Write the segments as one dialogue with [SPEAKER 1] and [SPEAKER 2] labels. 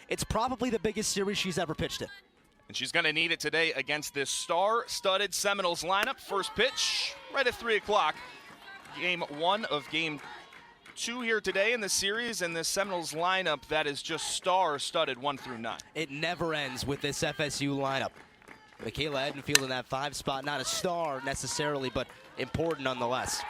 [SPEAKER 1] it's probably the biggest series she's ever pitched in.
[SPEAKER 2] And she's going to need it today against this star-studded Seminoles lineup. First pitch right at 3 o'clock. Game 1 of Game 2 here today in the series, and this Seminoles lineup that is just star-studded 1 through 9.
[SPEAKER 1] It never ends with this FSU lineup. Michaela Edenfield in that 5 spot, not a star necessarily, but important nonetheless.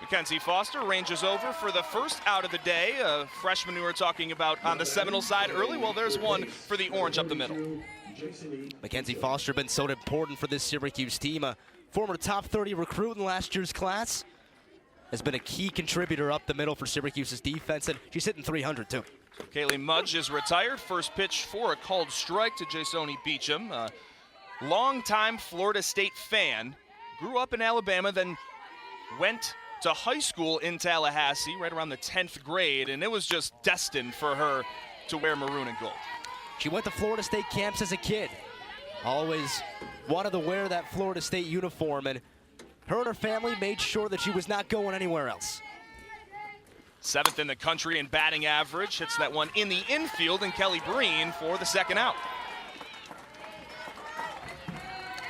[SPEAKER 2] Mackenzie Foster ranges over for the first out of the day. A freshman we were talking about on the Seminole side early. Well, there's one for the Orange up the middle.
[SPEAKER 1] Mackenzie Foster been so important for this Syracuse team. A former top 30 recruit in last year's class. Has been a key contributor up the middle for Syracuse's defense, and she's hitting 300 too.
[SPEAKER 2] Kaylee Mudge is retired. First pitch for a called strike to Jasoni Beecham. A longtime Florida State fan. Grew up in Alabama, then went to high school in Tallahassee right around the 10th grade, and it was just destined for her to wear maroon and gold.
[SPEAKER 1] She went to Florida State camps as a kid. Always wanted to wear that Florida State uniform, and her and her family made sure that she was not going anywhere else.
[SPEAKER 2] 7th in the country in batting average. Hits that one in the infield, and Kelly Breen for the second out.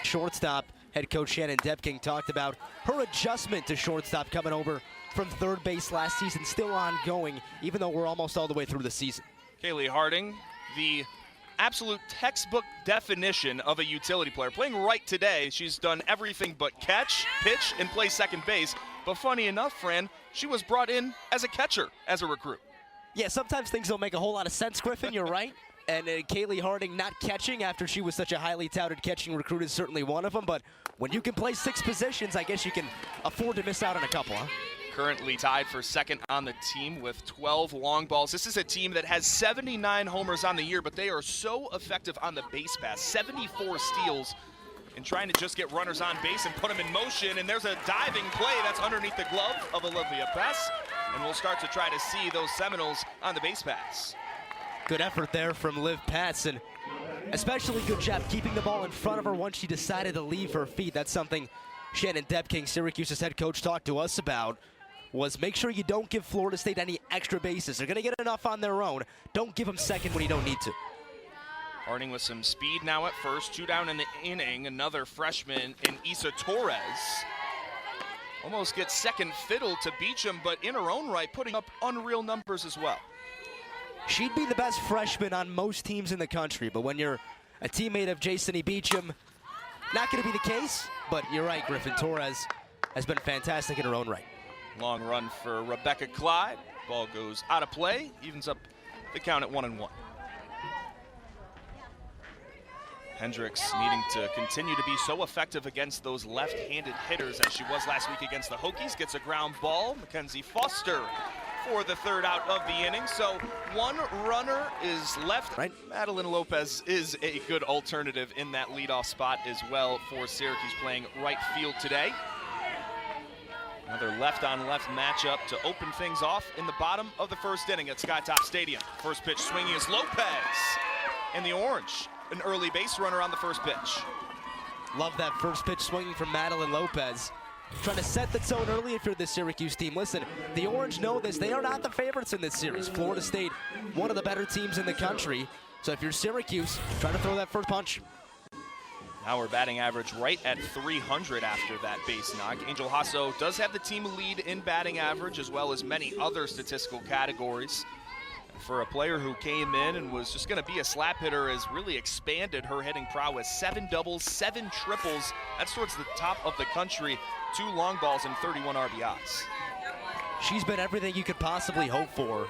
[SPEAKER 1] Shortstop, head coach Shannon Depking talked about her adjustment to shortstop coming over from third base last season, still ongoing, even though we're almost all the way through the season.
[SPEAKER 2] Kaylee Harding, the absolute textbook definition of a utility player. Playing right today, she's done everything but catch, pitch, and play second base. But funny enough, Fran, she was brought in as a catcher as a recruit.
[SPEAKER 1] Yeah, sometimes things don't make a whole lot of sense, Griffin, you're right. And Kaylee Harding not catching after she was such a highly touted catching recruit is certainly one of them. But when you can play 6 positions, I guess you can afford to miss out on a couple, huh?
[SPEAKER 2] Currently tied for second on the team with 12 long balls. This is a team that has 79 homers on the year, but they are so effective on the base pass. 74 steals and trying to just get runners on base and put them in motion. And there's a diving play that's underneath the glove of Olivia Pess. And we'll start to try to see those Seminoles on the base pass.
[SPEAKER 1] Good effort there from Liv Pats, and especially good job keeping the ball in front of her once she decided to leave her feet. That's something Shannon Depking, Syracuse's head coach, talked to us about, was make sure you don't give Florida State any extra bases. They're going to get enough on their own. Don't give them second when you don't need to.
[SPEAKER 2] Harding with some speed now at first. 2 down in the inning. Another freshman in Isa Torres. Almost gets second fiddle to Beecham, but in her own right, putting up unreal numbers as well.
[SPEAKER 1] She'd be the best freshman on most teams in the country, but when you're a teammate of Jasoni Beecham, not going to be the case, but you're right, Griffin. Torres has been fantastic in her own right.
[SPEAKER 2] Long run for Rebecca Clyde. Ball goes out of play, evens up the count at 1-1. Hendricks needing to continue to be so effective against those left-handed hitters as she was last week against the Hokies. Gets a ground ball. Mackenzie Foster for the third out of the inning. So 1 runner is left.
[SPEAKER 1] Right.
[SPEAKER 2] Madeline Lopez is a good alternative in that leadoff spot as well for Syracuse, playing right field today. Another left-on-left matchup to open things off in the bottom of the first inning at Skytop Stadium. First pitch swinging is Lopez. And the Orange, an early base runner on the first pitch.
[SPEAKER 1] Love that first pitch swinging from Madeline Lopez. Trying to set the tone early if you're the Syracuse team. Listen, the Orange know this. They are not the favorites in this series. Florida State, one of the better teams in the country. So if you're Syracuse, try to throw that first punch.
[SPEAKER 2] Now we're batting average right at 300 after that base knock. Angel Hasso does have the team lead in batting average as well as many other statistical categories. For a player who came in and was just going to be a slap hitter, has really expanded her hitting prowess. 7 doubles, 7 triples. That's towards the top of the country. 2 long balls and 31 RBIs.
[SPEAKER 1] She's been everything you could possibly hope for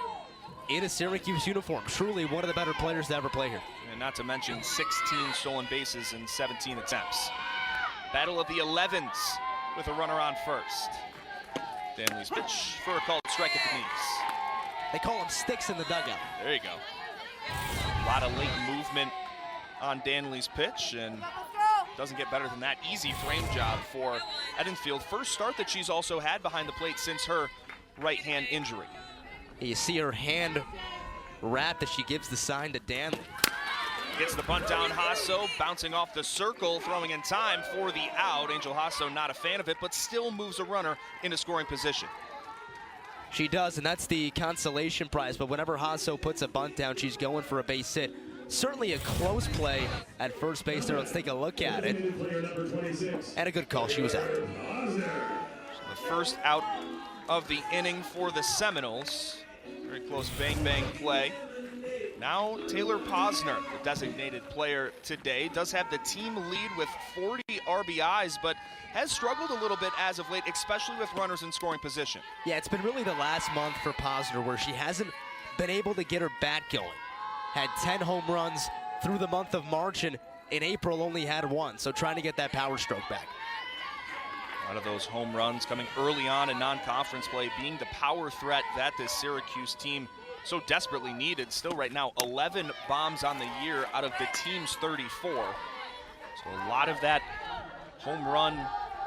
[SPEAKER 1] in a Syracuse uniform. Truly one of the better players to ever play here.
[SPEAKER 2] And not to mention 16 stolen bases in 17 attempts. Battle of the 11s with a runner on first. Danley's pitch for a called strike at the knees.
[SPEAKER 1] They call them sticks in the dugout.
[SPEAKER 2] There you go. A lot of late movement on Danley's pitch, and doesn't get better than that. Easy frame job for Edenfield. First start that she's also had behind the plate since her right hand injury.
[SPEAKER 1] You see her hand wrapped as she gives the sign to Danley.
[SPEAKER 2] Gets the bunt down, Hasso bouncing off the circle, throwing in time for the out. Angel Hasso not a fan of it, but still moves a runner into scoring position.
[SPEAKER 1] She does, and that's the consolation prize. But whenever Hasso puts a bunt down, she's going for a base hit. Certainly a close play at first base there. Let's take a look at it. And a good call. She was out.
[SPEAKER 2] So the first out of the inning for the Seminoles. Very close bang-bang play. Now Taylor Posner, the designated player today, does have the team lead with 40 RBIs, but has struggled a little bit as of late, especially with runners in scoring position.
[SPEAKER 1] Yeah, it's been really the last month for Posner where she hasn't been able to get her bat going. Had 10 home runs through the month of March, and in April only had 1, so trying to get that power stroke back.
[SPEAKER 2] A lot of those home runs coming early on in non-conference play, being the power threat that this Syracuse team so desperately needed. Still right now, 11 bombs on the year out of the team's 34. So a lot of that home run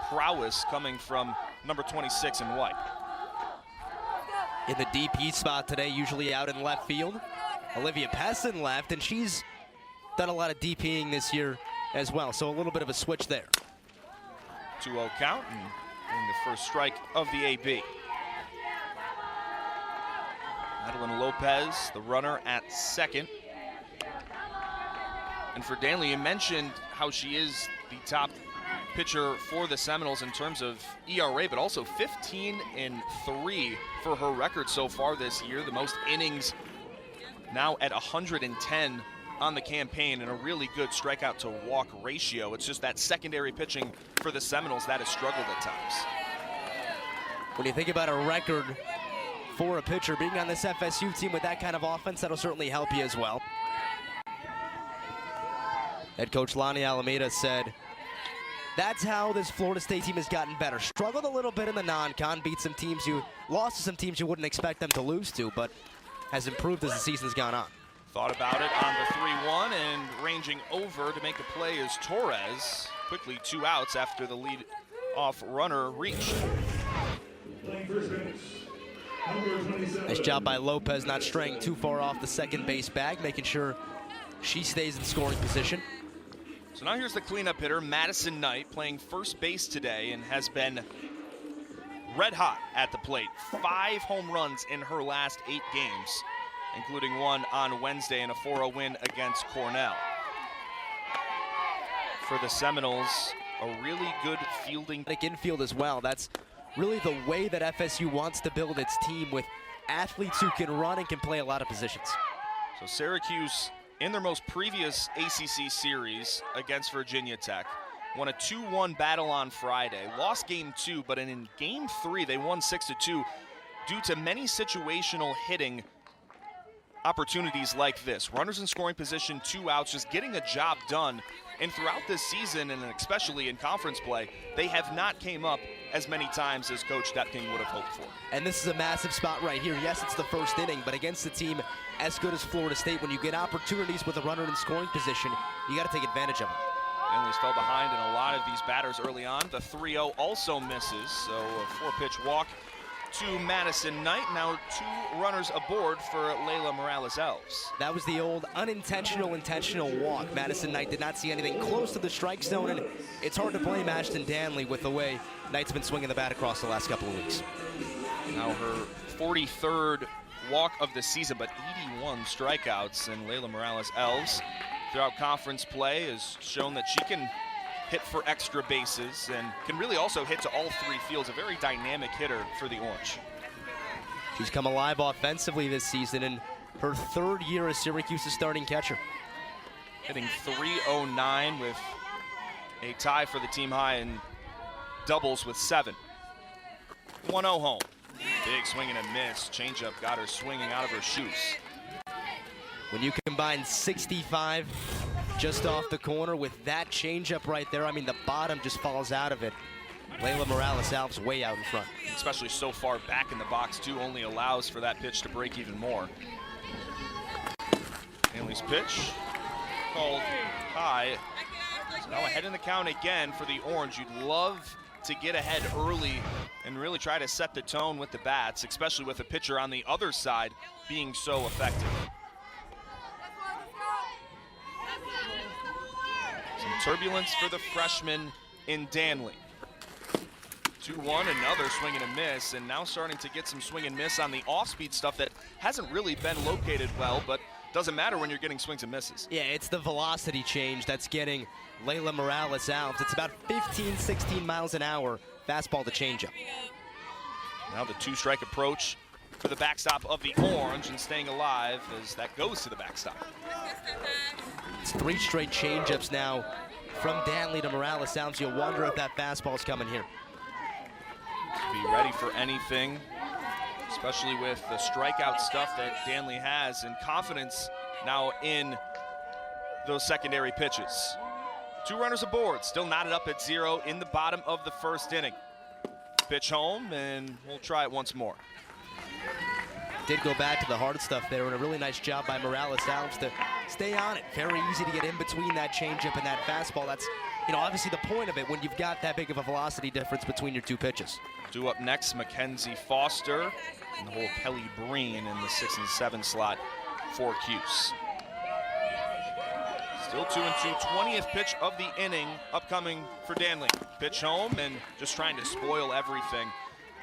[SPEAKER 2] prowess coming from number 26 in white.
[SPEAKER 1] In the DP spot today, usually out in left field, Olivia Pessin left, and she's done a lot of DPing this year as well, so a little bit of a switch there.
[SPEAKER 2] 2-0 count, and the first strike of the AB. Madeline Lopez, the runner at second. And for Danley, you mentioned how she is the top pitcher for the Seminoles in terms of ERA, but also 15-3 for her record so far this year. The most innings now at 110 on the campaign, and a really good strikeout to walk ratio. It's just that secondary pitching for the Seminoles that has struggled at times.
[SPEAKER 1] When you think about a record for a pitcher, being on this FSU team with that kind of offense, that'll certainly help you as well. Head coach Lonnie Alameda said, that's how this Florida State team has gotten better. Struggled a little bit in the non-con, beat some teams lost to some teams you wouldn't expect them to lose to, but has improved as the season's gone on.
[SPEAKER 2] Thought about it on the 3-1, and ranging over to make the play is Torres. Quickly 2 outs after the lead-off runner reached.
[SPEAKER 1] Nice job by Lopez, not straying too far off the second base bag, making sure she stays in scoring position.
[SPEAKER 2] So now here's the cleanup hitter, Madison Knight, playing first base today and has been red hot at the plate. 5 home runs in her last 8 games, including 1 on Wednesday in a 4-0 win against Cornell. For the Seminoles, a really good fielding
[SPEAKER 1] infield as well. That's really the way that FSU wants to build its team, with athletes who can run and can play a lot of positions.
[SPEAKER 2] So Syracuse, in their most previous ACC series against Virginia Tech, won a 2-1 battle on Friday. Lost game 2, but in game 3, they won 6-2 due to many situational hitting opportunities like this. Runners in scoring position, 2 outs, just getting a job done. And throughout this season, and especially in conference play, they have not came up as many times as Coach Depking would have hoped for.
[SPEAKER 1] And this is a massive spot right here. Yes, it's the first inning, but against a team as good as Florida State, when you get opportunities with a runner in scoring position, you got to take advantage of them.
[SPEAKER 2] Danley's fell behind in a lot of these batters early on. The 3-0 also misses, so a 4-pitch walk to Madison Knight. Now 2 runners aboard for Layla Morales-Elves.
[SPEAKER 1] That was the old unintentional, intentional walk. Madison Knight did not see anything close to the strike zone, and it's hard to blame Ashton Danley with the way Knight's been swinging the bat across the last couple of weeks.
[SPEAKER 2] Now her 43rd walk of the season, but 81 strikeouts, and Layla Morales-Elves throughout conference play has shown that she can hit for extra bases and can really also hit to all 3 fields. A very dynamic hitter for the Orange.
[SPEAKER 1] She's come alive offensively this season in her 3rd year as Syracuse's starting catcher.
[SPEAKER 2] Hitting .309 with a tie for the team high in doubles with 7. 1-0 home. Big swing and a miss. Changeup got her swinging out of her shoes.
[SPEAKER 1] When you combine 65 just off the corner with that changeup right there, I mean, the bottom just falls out of it. Layla Morales-Elves way out in front.
[SPEAKER 2] Especially so far back in the box, too, only allows for that pitch to break even more. Danley's pitch called high. So now ahead in the count again for the Orange. You'd love to get ahead early and really try to set the tone with the bats, especially with a pitcher on the other side being so effective. Some turbulence for the freshman in Danley. 2-1, another swing and a miss, and now starting to get some swing and miss on the off-speed stuff that hasn't really been located well, but doesn't matter when you're getting swings and misses. Yeah,
[SPEAKER 1] it's the velocity change that's getting Layla Morales out. It's about 15, 16 miles an hour, fastball to changeup.
[SPEAKER 2] Now the two-strike approach for the backstop of the orange, and staying alive as that goes to the backstop.
[SPEAKER 1] It's 3 straight changeups now from Danley to Morales. Sounds you'll wonder if that fastball's coming here.
[SPEAKER 2] Be ready for anything, especially with the strikeout stuff that Danley has, and confidence now in those secondary pitches. 2 runners aboard, still knotted up at 0 in the bottom of the first inning. Pitch home, and we'll try it once more.
[SPEAKER 1] Did go back to the hard stuff there, and a really nice job by Morales Alves to stay on it. Very easy to get in between that changeup and that fastball. That's, obviously the point of it when you've got that big of a velocity difference between your 2 pitches.
[SPEAKER 2] Due up next, Mackenzie Foster, and the whole Kelly Breen in the 6 and 7 slot for Cuse. Still 2-2, 20th pitch of the inning upcoming for Danley. Pitch home and just trying to spoil everything.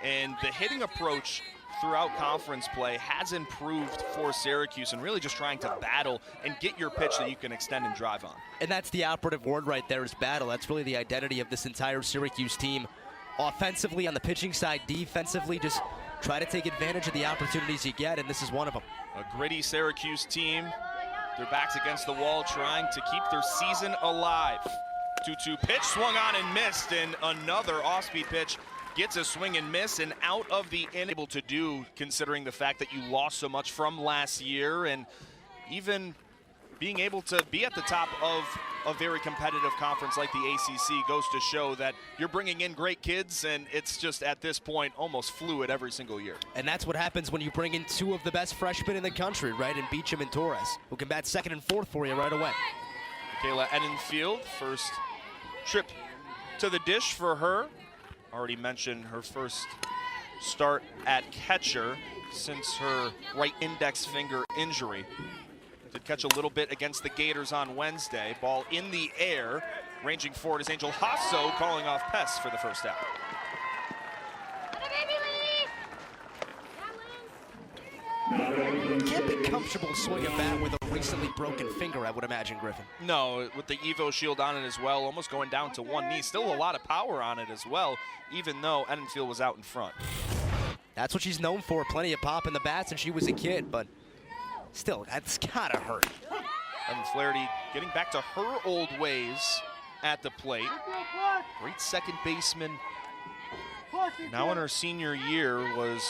[SPEAKER 2] And the hitting approach throughout conference play has improved for Syracuse, and really just trying to battle and get your pitch that you can extend and drive on.
[SPEAKER 1] And that's the operative word right there, is battle. That's really the identity of this entire Syracuse team. Offensively on the pitching side, defensively, just try to take advantage of the opportunities you get, and this is one of them.
[SPEAKER 2] A gritty Syracuse team, their backs against the wall, trying to keep their season alive. 2-2 pitch swung on and missed, and another off-speed pitch gets a swing and miss, and out of the inning. Able to do, considering the fact that you lost so much from last year, and even being able to be at the top of a very competitive conference like the ACC goes to show that you're bringing in great kids, and it's just at this point almost fluid every single year.
[SPEAKER 1] And that's what happens when you bring in 2 of the best freshmen in the country, right, in Beecham and Torres, who can bat 2nd and 4th for you right away.
[SPEAKER 2] Michaela Edenfield, first trip to the dish for her. Already mentioned her first start at catcher since her right index finger injury. Did catch a little bit against the Gators on Wednesday. Ball in the air. Ranging forward is Angel Hasso, calling off Pest for the first out.
[SPEAKER 1] Can't be comfortable swinging a bat with a recently broken finger, I would imagine, Griffin.
[SPEAKER 2] No, with the Evo shield on it as well, almost going down to one knee. Still a lot of power on it as well, even though Edenfield was out in front.
[SPEAKER 1] That's what she's known for, plenty of pop in the bat since she was a kid, but still, that's gotta hurt.
[SPEAKER 2] Evan Flaherty getting back to her old ways at the plate. Great second baseman. Now in her senior year, was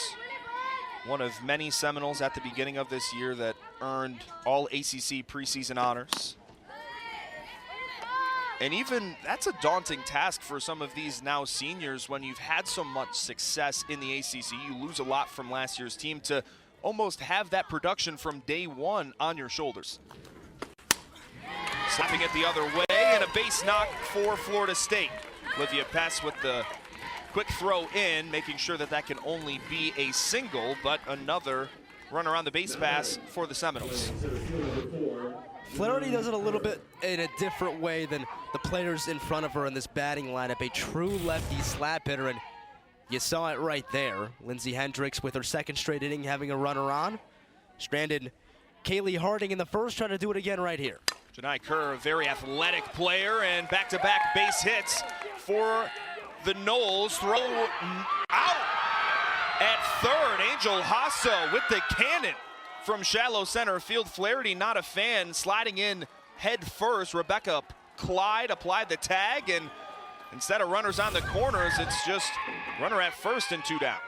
[SPEAKER 2] one of many Seminoles at the beginning of this year that earned all ACC preseason honors. And even that's a daunting task for some of these now seniors when you've had so much success in the ACC. You lose a lot from last year's team to almost have that production from day one on your shoulders. Slapping it the other way, and a base knock for Florida State. Olivia Pest with the quick throw in, making sure that that can only be a single, but another runner on the base pass for the Seminoles.
[SPEAKER 1] Flaherty does it a little bit in a different way than the players in front of her in this batting lineup. A true lefty slap hitter, and you saw it right there. Lindsey Hendricks with her 2nd straight inning having a runner on. Stranded Kaylee Harding in the first, trying to do it again right here.
[SPEAKER 2] Janai Kerr, a very athletic player, and back-to-back base hits for the Noles. Throw out at third. Angel Hasso with the cannon from shallow center field. Flaherty not a fan, sliding in head first. Rebecca Clyde applied the tag, and instead of runners on the corners, it's just runner at first and 2 down.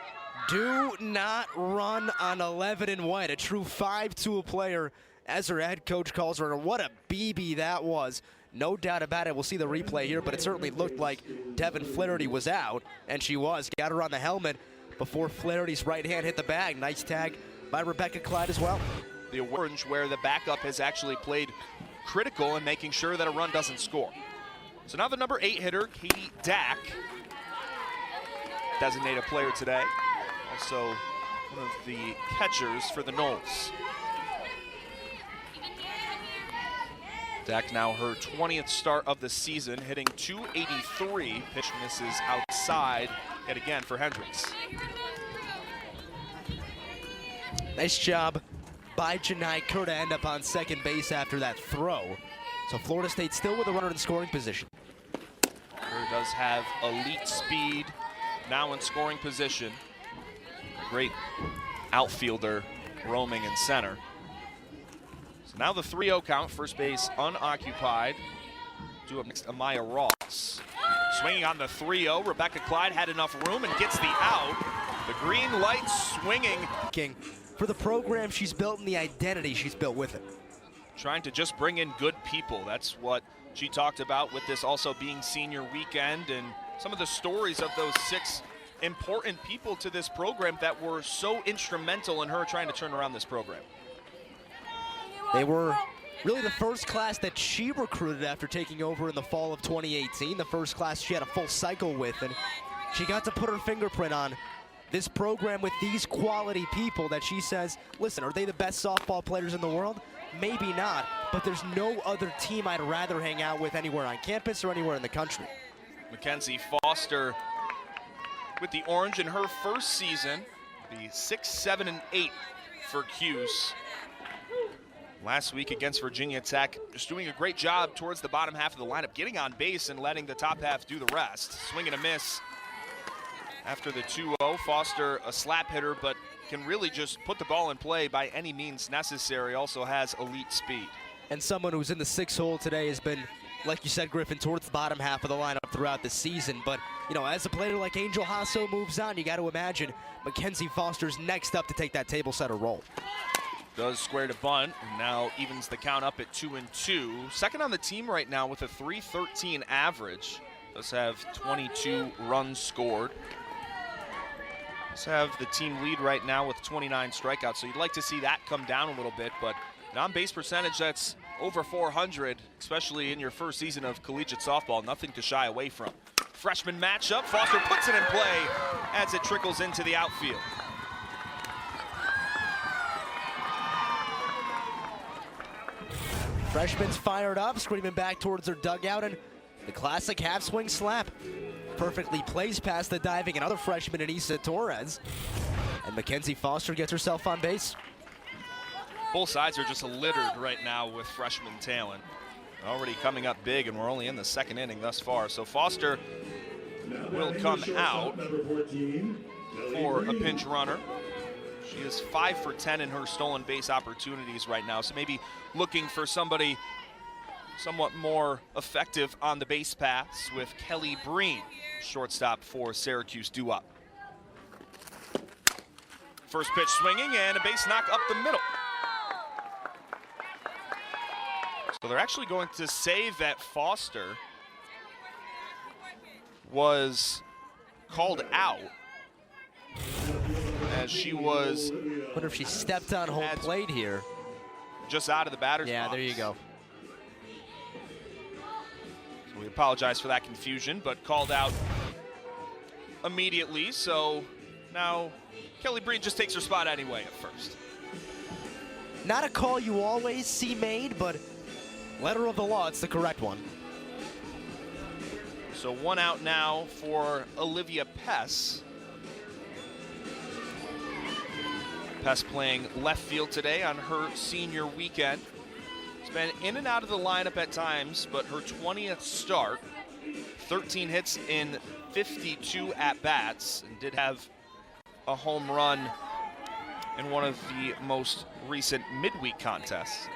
[SPEAKER 1] Do not run on 11 and white. A true 5-tool player, as her head coach calls her. What a BB that was. No doubt about it. We'll see the replay here, but it certainly looked like Devin Flaherty was out, and she was. Got her on the helmet before Flaherty's right hand hit the bag. Nice tag by Rebecca Clyde as well.
[SPEAKER 2] The orange, where the backup has actually played critical in making sure that a run doesn't score. So now the number 8 hitter, Katie Dack, designated player today. Also one of the catchers for the Noles. Dack now her 20th start of the season, hitting .283. Pitch misses outside yet again for Hendricks.
[SPEAKER 1] Nice job by Janai Kerr to end up on second base after that throw. So Florida State still with a runner in scoring position.
[SPEAKER 2] Kerr does have elite speed, now in scoring position. Great outfielder roaming in center. So now the 3-0 count, first base unoccupied. Due up next, Amaya Ross. Swinging on the 3-0, Rebecca Clyde had enough room and gets the out. The green light swinging.
[SPEAKER 1] King, for the program she's built and the identity she's built with it.
[SPEAKER 2] Trying to just bring in good people. That's what she talked about with this also being senior weekend and some of the stories of those 6 important people to this program that were so instrumental in her trying to turn around this program.
[SPEAKER 1] They were really the first class that she recruited after taking over in the fall of 2018, the first class she had a full cycle with, and she got to put her fingerprint on this program with these quality people that she says, listen, are they the best softball players in the world? Maybe not, but there's no other team I'd rather hang out with anywhere on campus or anywhere in the country.
[SPEAKER 2] Mackenzie Foster with the orange in her first season, the 6, 7, and 8 for Cuse. Last week against Virginia Tech, just doing a great job towards the bottom half of the lineup, getting on base and letting the top half do the rest. Swing and a miss after the 2-0. Foster, a slap hitter, but can really just put the ball in play by any means necessary. Also has elite speed.
[SPEAKER 1] And someone who's in the 6 hole today has been, like you said, Griffin, towards the bottom half of the lineup throughout the season. But, you know, as a player like Angel Hasso moves on, you got to imagine Mackenzie Foster's next up to take that table setter role.
[SPEAKER 2] Does square to bunt, and now evens the count up at 2-2. Second on the team right now with a .313 average. Does have 22 runs scored. Does have the team lead right now with 29 strikeouts, so you'd like to see that come down a little bit, but an on-base percentage that's over 400, especially in your first season of collegiate softball, nothing to shy away from. Freshman matchup, Foster puts it in play as it trickles into the outfield.
[SPEAKER 1] Freshman's fired up, screaming back towards her dugout, and the classic half-swing slap. Perfectly plays past the diving another freshman, Anissa Torres. And Mackenzie Foster gets herself on base.
[SPEAKER 2] Both sides are just littered right now with freshman talent. Already coming up big, and we're only in the second inning thus far. So Foster will come out for a pinch runner. She is 5 for 10 in her stolen base opportunities right now, so maybe looking for somebody somewhat more effective on the base paths with Kelly Breen, shortstop for Syracuse, due up. First pitch swinging and a base knock up the middle. So they're actually going to say that Foster was called out as she was.
[SPEAKER 1] I wonder if she stepped on home plate here.
[SPEAKER 2] Just out of the batter's box.
[SPEAKER 1] Yeah, there you go.
[SPEAKER 2] So we apologize for that confusion, but called out immediately. So now Kelly Breen just takes her spot anyway at first.
[SPEAKER 1] Not a call you always see made, but letter of the law, it's the correct one.
[SPEAKER 2] So one out now for Olivia Pess. Pess playing left field today on her senior weekend. She's been in and out of the lineup at times, but her 20th start, 13 hits in 52 at-bats, and did have a home run in one of the most recent midweek contests.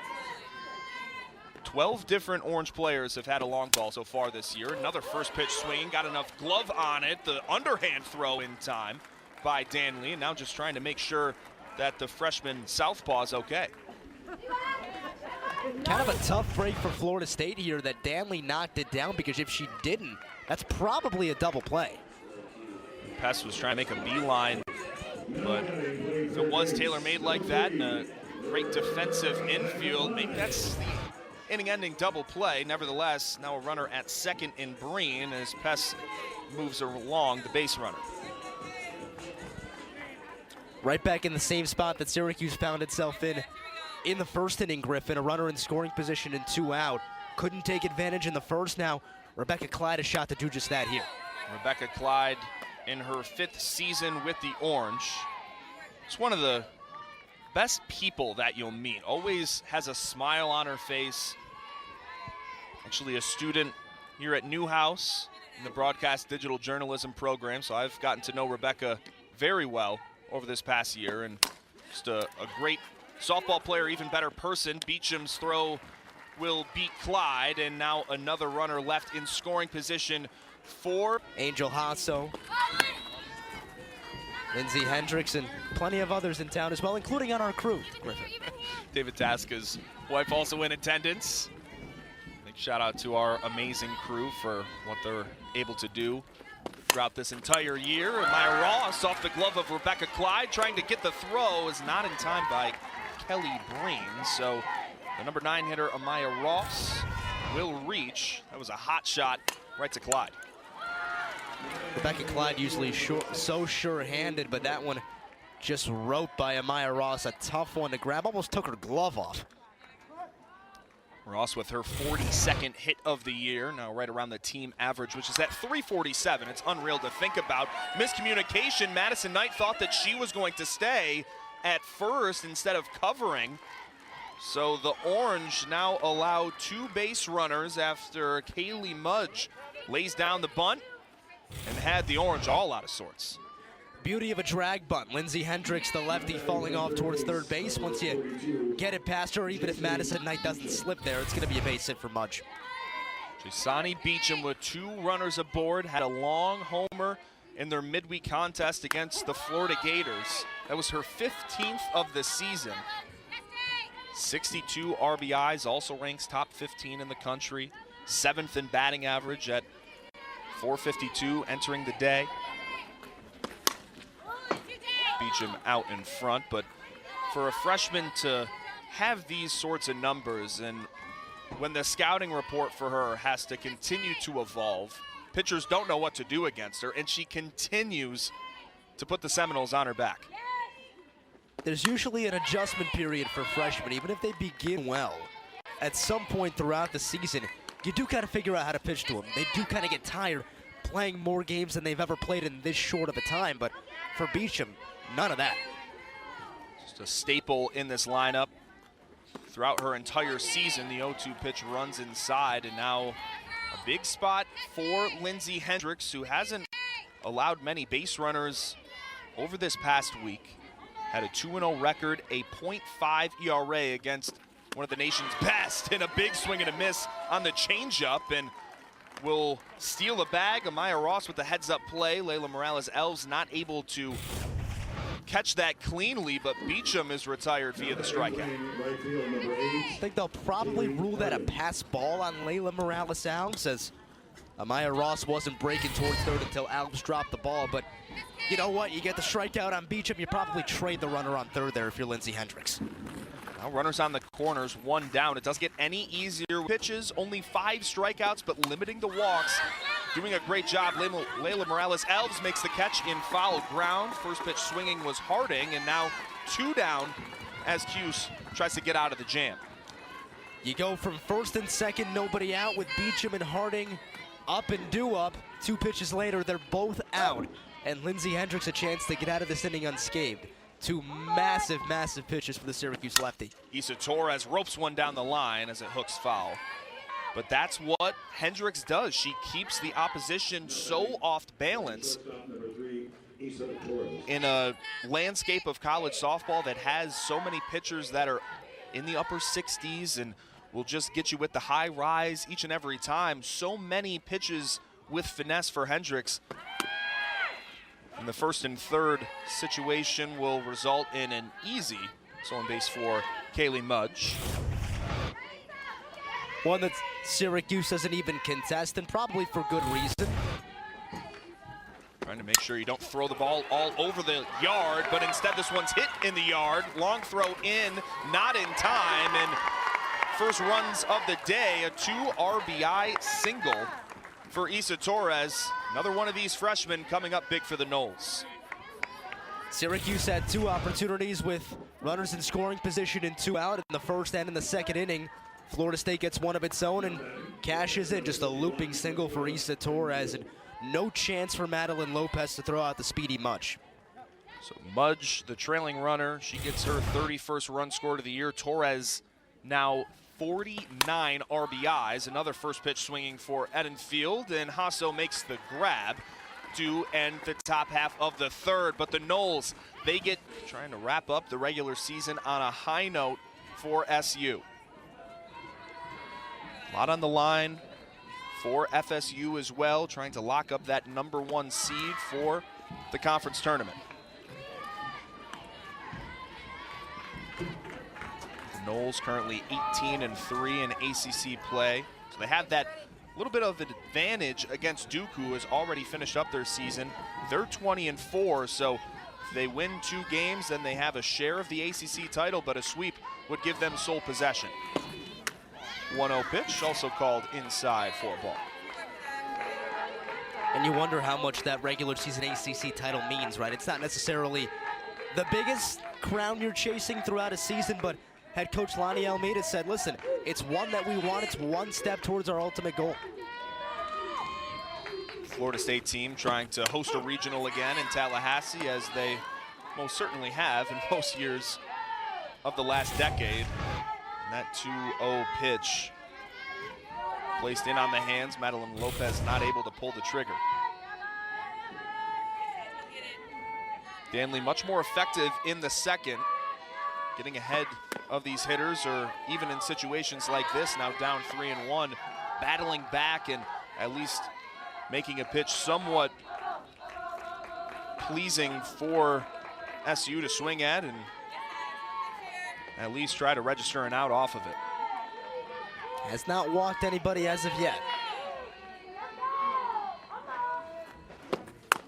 [SPEAKER 2] 12 different Orange players have had a long ball so far this year. Another first pitch swing, got enough glove on it. The underhand throw in time by Danley, and now just trying to make sure that the freshman southpaw is okay.
[SPEAKER 1] Kind of a tough break for Florida State here that Danley knocked it down, because if she didn't, that's probably a double play.
[SPEAKER 2] Pess was trying to make a beeline, but if it was tailor-made like that and a great defensive infield, maybe that's the inning-ending double play. Nevertheless, now a runner at second in Breen as Pess moves along the base runner.
[SPEAKER 1] Right back in the same spot that Syracuse found itself in the first inning, Griffin. A runner in scoring position and 2 out. Couldn't take advantage in the first. Now Rebecca Clyde a shot to do just that here.
[SPEAKER 2] Rebecca Clyde in her 5th season with the Orange. It's one of the best people that you'll meet. Always has a smile on her face. Actually a student here at Newhouse in the broadcast digital journalism program, so I've gotten to know Rebecca very well over this past year, and just a great softball player, even better person. Beecham's throw will beat Clyde, and now another runner left in scoring position for
[SPEAKER 1] Angel Hasso, Lindsay Hendricks, and plenty of others in town as well, including on our crew, Griffin.
[SPEAKER 2] David Tasca's wife also in attendance. Big shout out to our amazing crew for what they're able to do throughout this entire year. And Maya Ross off the glove of Rebecca Clyde, trying to get the throw, is not in time by Kelly Breen. So the number 9 hitter, Amaya Ross, will reach. That was a hot shot right to Clyde.
[SPEAKER 1] Rebecca Clyde usually so sure-handed, but that one just roped by Amaya Ross. A tough one to grab, almost took her glove off.
[SPEAKER 2] Ross with her 42nd hit of the year, now right around the team average, which is at 347. It's unreal to think about. Miscommunication, Madison Knight thought that she was going to stay at first instead of covering. So the Orange now allow 2 base runners after Kaylee Mudge lays down the bunt and had the Orange all out of sorts.
[SPEAKER 1] Beauty of a drag bunt. Lindsay Hendricks, the lefty, falling off towards third base. Once you get it past her, even if Madison Knight doesn't slip there, it's going to be a base hit for Mudge.
[SPEAKER 2] Jasani Beecham with 2 runners aboard, had a long homer in their midweek contest against the Florida Gators. That was her 15th of the season. 62 RBIs, also ranks top 15 in the country. 7th in batting average at .452 entering the day. Beecham out in front, but for a freshman to have these sorts of numbers, and when the scouting report for her has to continue to evolve, pitchers don't know what to do against her, and she continues to put the Seminoles on her back.
[SPEAKER 1] There's usually an adjustment period for freshmen, even if they begin well. At some point throughout the season, you do kind of figure out how to pitch to them. They do kind of get tired playing more games than they've ever played in this short of a time, but for Beecham, none of that.
[SPEAKER 2] Just a staple in this lineup. Throughout her entire season, the 0-2 pitch runs inside, and now a big spot for Lindsay Hendricks, who hasn't allowed many base runners over this past week. Had a 2-0 record, a .5 ERA against one of the nation's best, and a big swing and a miss on the changeup, and will steal the bag. Amaya Ross with the heads-up play. Layla Morales-Elves not able to catch that cleanly, but Beecham is retired via the strikeout.
[SPEAKER 1] I think they'll probably rule that a pass ball on Layla Morales-Elves, as Amaya Ross wasn't breaking towards third until Elves dropped the ball. But you know what? You get the strikeout on Beecham, you probably trade the runner on third there if you're Lindsay Hendricks.
[SPEAKER 2] Now runners on the corners, 1 down. It doesn't get any easier. Pitches, only 5 strikeouts, but limiting the walks. Doing a great job. Layla Morales-Elves makes the catch in foul ground. First pitch swinging was Harding, and now 2 down as Cuse tries to get out of the jam.
[SPEAKER 1] You go from first and second, nobody out, with Beecham and Harding up and due up. 2 pitches later, they're both out, and Lindsay Hendricks a chance to get out of this inning unscathed. 2 massive, massive pitches for the Syracuse lefty.
[SPEAKER 2] Issa Torres ropes one down the line as it hooks foul. But that's what Hendricks does. She keeps the opposition so off balance in a landscape of college softball that has so many pitchers that are in the upper 60s and will just get you with the high rise each and every time. So many pitches with finesse for Hendricks. And the first and third situation will result in an easy stolen base for Kaylee Mudge.
[SPEAKER 1] One that Syracuse doesn't even contest, and probably for good reason.
[SPEAKER 2] Trying to make sure you don't throw the ball all over the yard, but instead this one's hit in the yard. Long throw in, not in time, and first runs of the day, a 2 RBI single for Issa Torres. Another one of these freshmen coming up big for the Noles.
[SPEAKER 1] Syracuse had 2 opportunities with runners in scoring position and 2 out in the first and in the second inning. Florida State gets one of its own and cashes in. Just a looping single for Issa Torres. And no chance for Madeline Lopez to throw out the speedy Mudge.
[SPEAKER 2] So Mudge, the trailing runner, she gets her 31st run scored of the year. Torres now 49 RBIs. Another first pitch swinging for Edenfield, and Hasso makes the grab to end the top half of the third. But the Noles, they get trying to wrap up the regular season on a high note for SU. A lot on the line for FSU as well, trying to lock up that #1 seed for the conference tournament. The Noles currently 18-3 in ACC play, so they have that little bit of an advantage against Duke, who has already finished up their season. They're 20-4, so if they win 2 games, then they have a share of the ACC title, but a sweep would give them sole possession. 1-0 pitch, also called inside for a ball.
[SPEAKER 1] And you wonder how much that regular season ACC title means, right? It's not necessarily the biggest crown you're chasing throughout a season, but head coach Lonnie Almeida said, listen, it's one that we want. It's one step towards our ultimate goal.
[SPEAKER 2] Florida State team trying to host a regional again in Tallahassee, as they most certainly have in most years of the last decade. And that 2-0 pitch placed in on the hands. Madeline Lopez not able to pull the trigger. Danley much more effective in the second, getting ahead of these hitters, or even in situations like this, now down 3-1, battling back and at least making a pitch somewhat pleasing for SU to swing at and at least try to register an out off of it.
[SPEAKER 1] Has not walked anybody as of yet.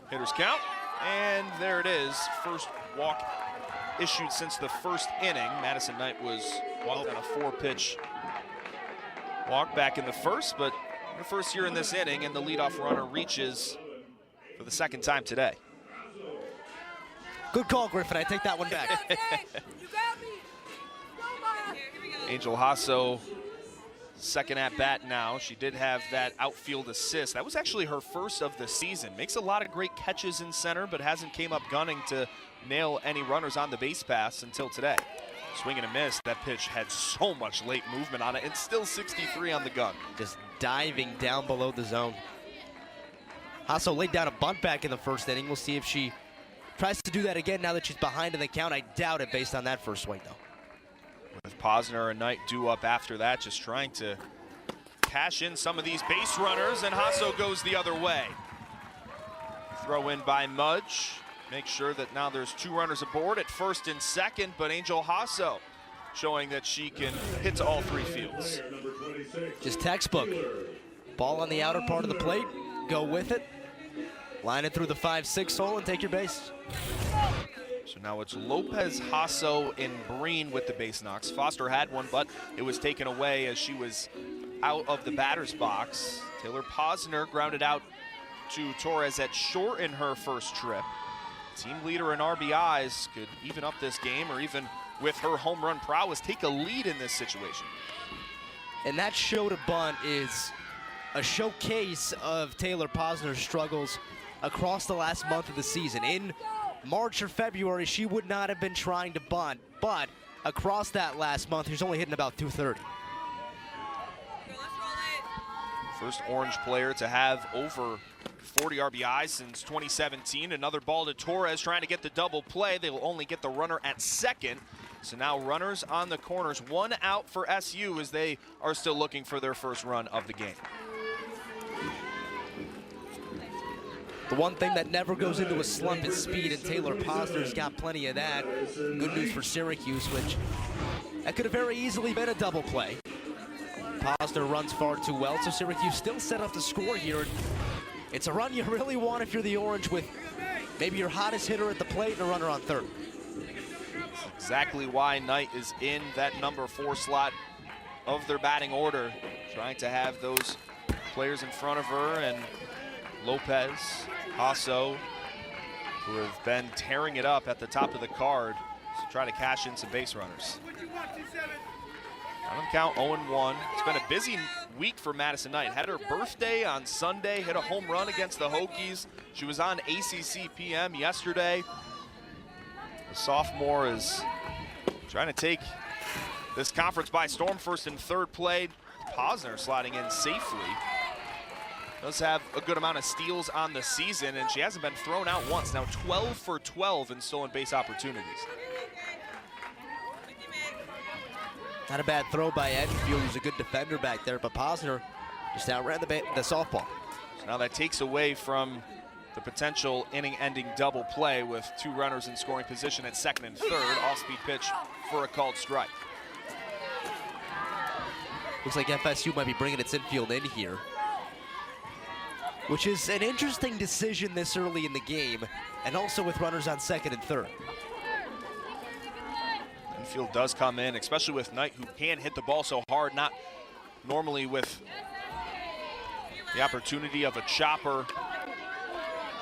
[SPEAKER 2] Hitters count, and there it is. First walk issued since the first inning. Madison Knight was walked on a 4-pitch walk back in the first, but her first year in this inning, and the leadoff runner reaches for the second time today.
[SPEAKER 1] Good call, Griffin. I take that one back.
[SPEAKER 2] Angel Hasso, second at bat now. She did have that outfield assist. That was actually her first of the season. Makes a lot of great catches in center, but hasn't came up gunning to nail any runners on the base pass until today. Swing and a miss. That pitch had so much late movement on it, and still 63 on the gun.
[SPEAKER 1] Just diving down below the zone. Hasso laid down a bunt back in the first inning. We'll see if she tries to do that again now that she's behind in the count. I doubt it based on that first swing, though.
[SPEAKER 2] With Posner and Knight due up after that, just trying to cash in some of these base runners, and Hasso goes the other way. Throw in by Mudge. Make sure that now there's 2 runners aboard at first and second, but Angel Hasso showing that she can hit to all 3 fields.
[SPEAKER 1] Just textbook. Ball on the outer part of the plate, go with it, line it through the 5-6 hole, and take your base.
[SPEAKER 2] So now it's Lopez, Hasso, and Breen with the base knocks. Foster had one, but it was taken away as she was out of the batter's box. Taylor Posner grounded out to Torres at short in her first trip. Team leader in RBIs, could even up this game, or even with her home run prowess, take a lead in this situation.
[SPEAKER 1] And that show to bunt is a showcase of Taylor Posner's struggles across the last month of the season. In March or February, she would not have been trying to bunt, but across that last month, she's only hitting about 230.
[SPEAKER 2] First Orange player to have over 40 RBIs since 2017. Another ball to Torres, trying to get the double play. They will only get the runner at second. So now runners on the corners, 1 out for SU, as they are still looking for their first run of the game.
[SPEAKER 1] The one thing that never goes into a slump is speed, and Taylor Posner's got plenty of that. Good news for Syracuse, which that could have very easily been a double play. Posner runs far too well, so Syracuse still set up to score here. It's a run you really want if you're the Orange, with maybe your hottest hitter at the plate and a runner on third.
[SPEAKER 2] That's exactly why Knight is in that number 4 slot of their batting order, trying to have those players in front of her, and Lopez, Hasso, who have been tearing it up at the top of the card to try to cash in some base runners. On the count, 0-1. It's been a busy week for Madison Knight. Had her birthday on Sunday, hit a home run against the Hokies. She was on ACC PM yesterday. The sophomore is trying to take this conference by storm. First and third play. Posner sliding in safely. Does have a good amount of steals on the season, and she hasn't been thrown out once. Now 12 for 12 in stolen base opportunities.
[SPEAKER 1] Not a bad throw by Enfield, who's a good defender back there, but Posner just outran the softball.
[SPEAKER 2] So now that takes away from the potential inning-ending double play with 2 runners in scoring position at second and third. Off-speed pitch for a called strike.
[SPEAKER 1] Looks like FSU might be bringing its infield in here, which is an interesting decision this early in the game, and also with runners on second and third.
[SPEAKER 2] Infield does come in, especially with Knight, who can hit the ball so hard, not normally with the opportunity of a chopper,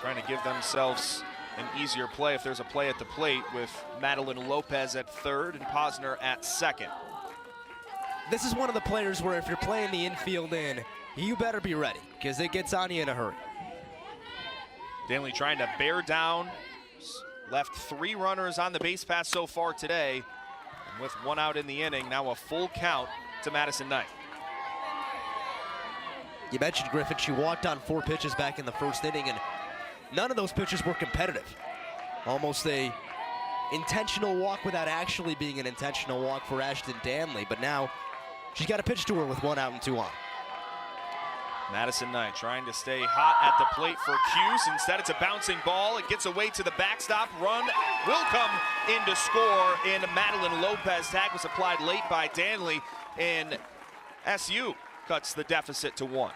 [SPEAKER 2] trying to give themselves an easier play if there's a play at the plate, with Madeline Lopez at third and Posner at second.
[SPEAKER 1] This is one of the players where if you're playing the infield in, you better be ready, because it gets on you in a hurry.
[SPEAKER 2] Danley trying to bear down, left 3 runners on the base pass so far today. And with 1 out in the inning, now a full count to Madison Knight.
[SPEAKER 1] You mentioned Griffin, she walked on 4 pitches back in the first inning, and none of those pitches were competitive. Almost a intentional walk without actually being an intentional walk for Ashton Danley, but now she's got a pitch to her with 1 out and 2 on.
[SPEAKER 2] Madison Knight trying to stay hot at the plate for Cuse. Instead, it's a bouncing ball. It gets away to the backstop. Run will come in to score, and Madeline Lopez. Tag was applied late by Danley, and SU cuts the deficit to 1.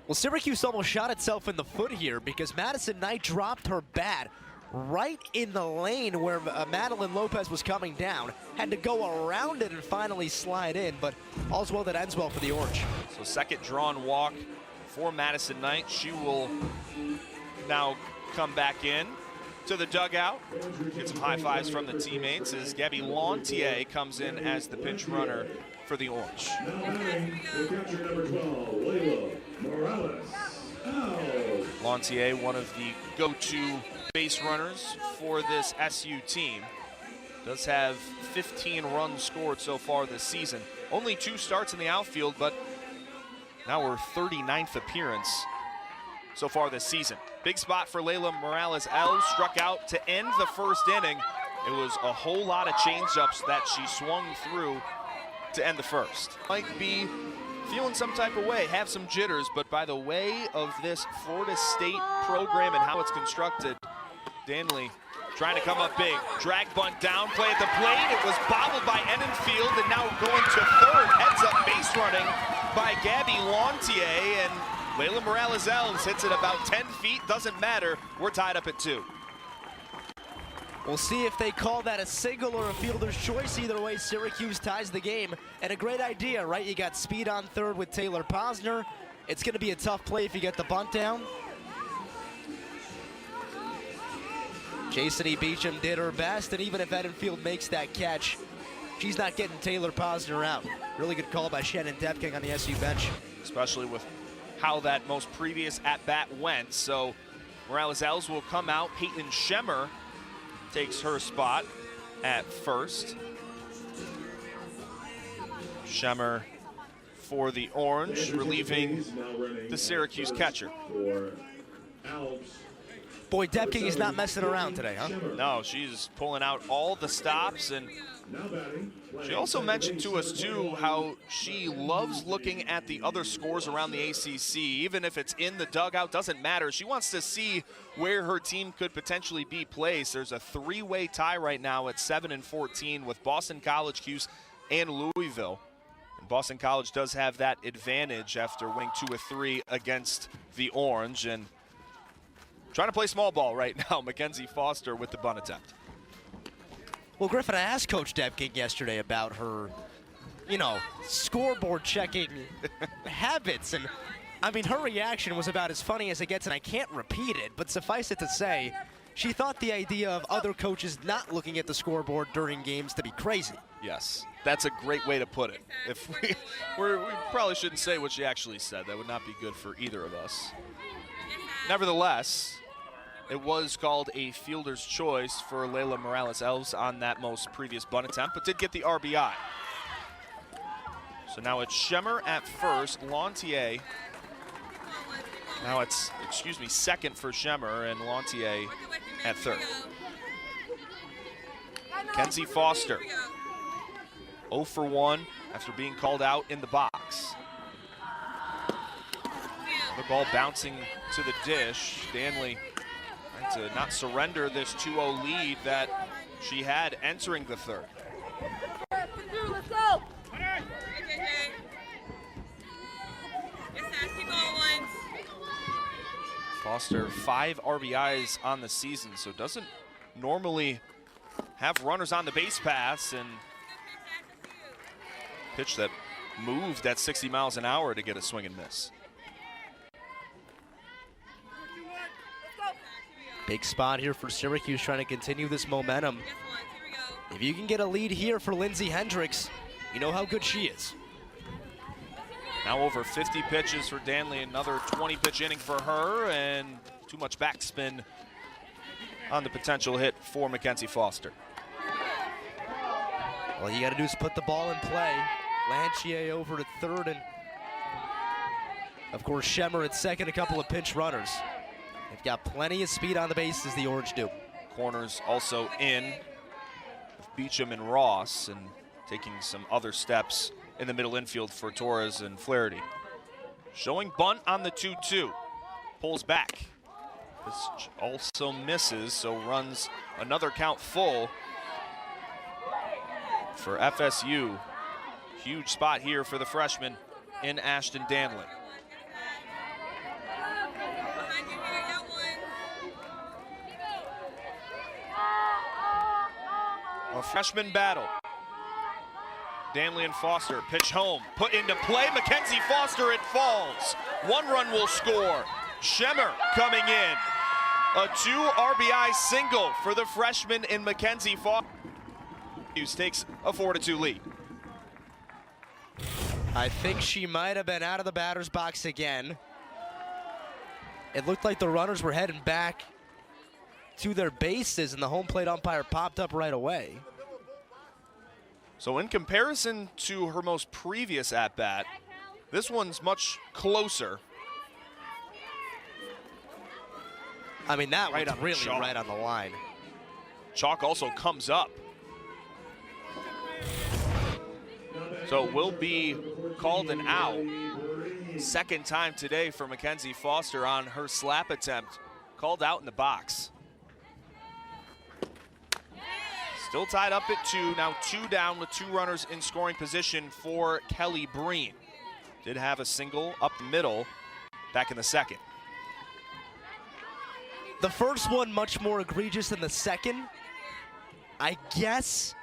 [SPEAKER 1] Well, Syracuse almost shot itself in the foot here, because Madison Knight dropped her bat right in the lane where Madeline Lopez was coming down. Had to go around it and finally slide in, but all's well that ends well for the Orange.
[SPEAKER 2] So second drawn walk for Madison Knight. She will now come back in to the dugout. Get some high fives from the teammates as Gabby Lantier comes in as the pinch runner for the Orange. Lantier, one of the go-to base runners for this SU team. Does have 15 runs scored so far this season. Only 2 starts in the outfield, but now her 39th appearance so far this season. Big spot for Layla Morales-Elves, struck out to end the first inning. It was a whole lot of changeups that she swung through to end the first. Might be feeling some type of way, have some jitters, but by the way of this Florida State program and how it's constructed, Danley trying to come up big. Drag bunt down, play at the plate. It was bobbled by Enfield, and now going to third. Heads up base running by Gabby Lantier, and Layla Morales-Elves hits it about 10 feet. Doesn't matter. We're tied up at 2.
[SPEAKER 1] We'll see if they call that a single or a fielder's choice. Either way, Syracuse ties the game. And a great idea, right? You got speed on third with Taylor Posner. It's going to be a tough play if you get the bunt down. Jason E. Beecham did her best, and even if Edenfield makes that catch, she's not getting Taylor Posner out. Really good call by Shannon Depking on the SU bench.
[SPEAKER 2] Especially with how that most previous at-bat went. So Morales-Elves will come out. Peyton Schemmer takes her spot at first. Schemmer for the Orange, relieving the Syracuse catcher.
[SPEAKER 1] Boy, Depking is not messing around today, huh?
[SPEAKER 2] No, she's pulling out all the stops, and she also mentioned to us, too, how she loves looking at the other scores around the ACC. Even if it's in the dugout, doesn't matter. She wants to see where her team could potentially be placed. There's a 3-way tie right now at 7 and 14 with Boston College, Cuse, and Louisville. And Boston College does have that advantage after winning 2 of 3 against the Orange. And trying to play small ball right now, Mackenzie Foster with the bunt attempt.
[SPEAKER 1] Well, Griffin, I asked Coach Depking yesterday about her, scoreboard checking habits. And, I mean, her reaction was about as funny as it gets, and I can't repeat it. But suffice it to say, she thought the idea of other coaches not looking at the scoreboard during games to be crazy.
[SPEAKER 2] Yes, that's a great way to put it. If we probably shouldn't say what she actually said. That would not be good for either of us. Nevertheless, it was called a fielder's choice for Layla Morales-Elves on that most previous bunt attempt, but did get the RBI. So now it's Schemmer at first, Lantier. Now it's, second for Schemmer and Lantier at third. Mackenzie Foster, 0 for 1 after being called out in the box. The ball bouncing to the dish. Stanley trying to not surrender this 2-0 lead that she had entering the third.
[SPEAKER 3] Let's go!
[SPEAKER 2] Foster 5 RBIs on the season, so doesn't normally have runners on the base paths, and pitch that moved at 60 miles an hour to get a swing and miss.
[SPEAKER 1] Big spot here for Syracuse trying to continue this momentum. If you can get a lead here for Lindsay Hendricks, you know how good she is.
[SPEAKER 2] Now over 50 pitches for Danley, another 20-pitch inning for her, and too much backspin on the potential hit for Mackenzie Foster.
[SPEAKER 1] All you got to do is put the ball in play. Lantier over at third, and of course Schemmer at second, a couple of pinch runners. They've got plenty of speed on the bases, the Orange do.
[SPEAKER 2] Corners also in with Beecham and Ross, and taking some other steps in the middle infield for Torres and Flaherty. Showing bunt on the 2-2. Pulls back. This also misses, so runs another count full for FSU. Huge spot here for the freshman in Ashton Danley. A freshman battle. Danley and Foster, pitch home, put into play. Mackenzie Foster, it falls. 1 run will score. Schemmer coming in. A 2 RBI single for the freshman in Mackenzie Foster. Takes a 4-2 lead.
[SPEAKER 1] I think she might have been out of the batter's box again. It looked like the runners were heading back to their bases, and the home plate umpire popped up right away.
[SPEAKER 2] So in comparison to her most previous at-bat, this one's much closer.
[SPEAKER 1] I mean, that
[SPEAKER 2] Right
[SPEAKER 1] was
[SPEAKER 2] on the
[SPEAKER 1] really
[SPEAKER 2] chalk.
[SPEAKER 1] right on the line.
[SPEAKER 2] Chalk also comes up. So it will be called an out. Second time today for Mackenzie Foster on her slap attempt. Called out in the box. Still tied up at 2, now 2 down with 2 runners in scoring position for Kelly Breen. Did have a single up the middle back in the second.
[SPEAKER 1] The first one much more egregious than the second. I guess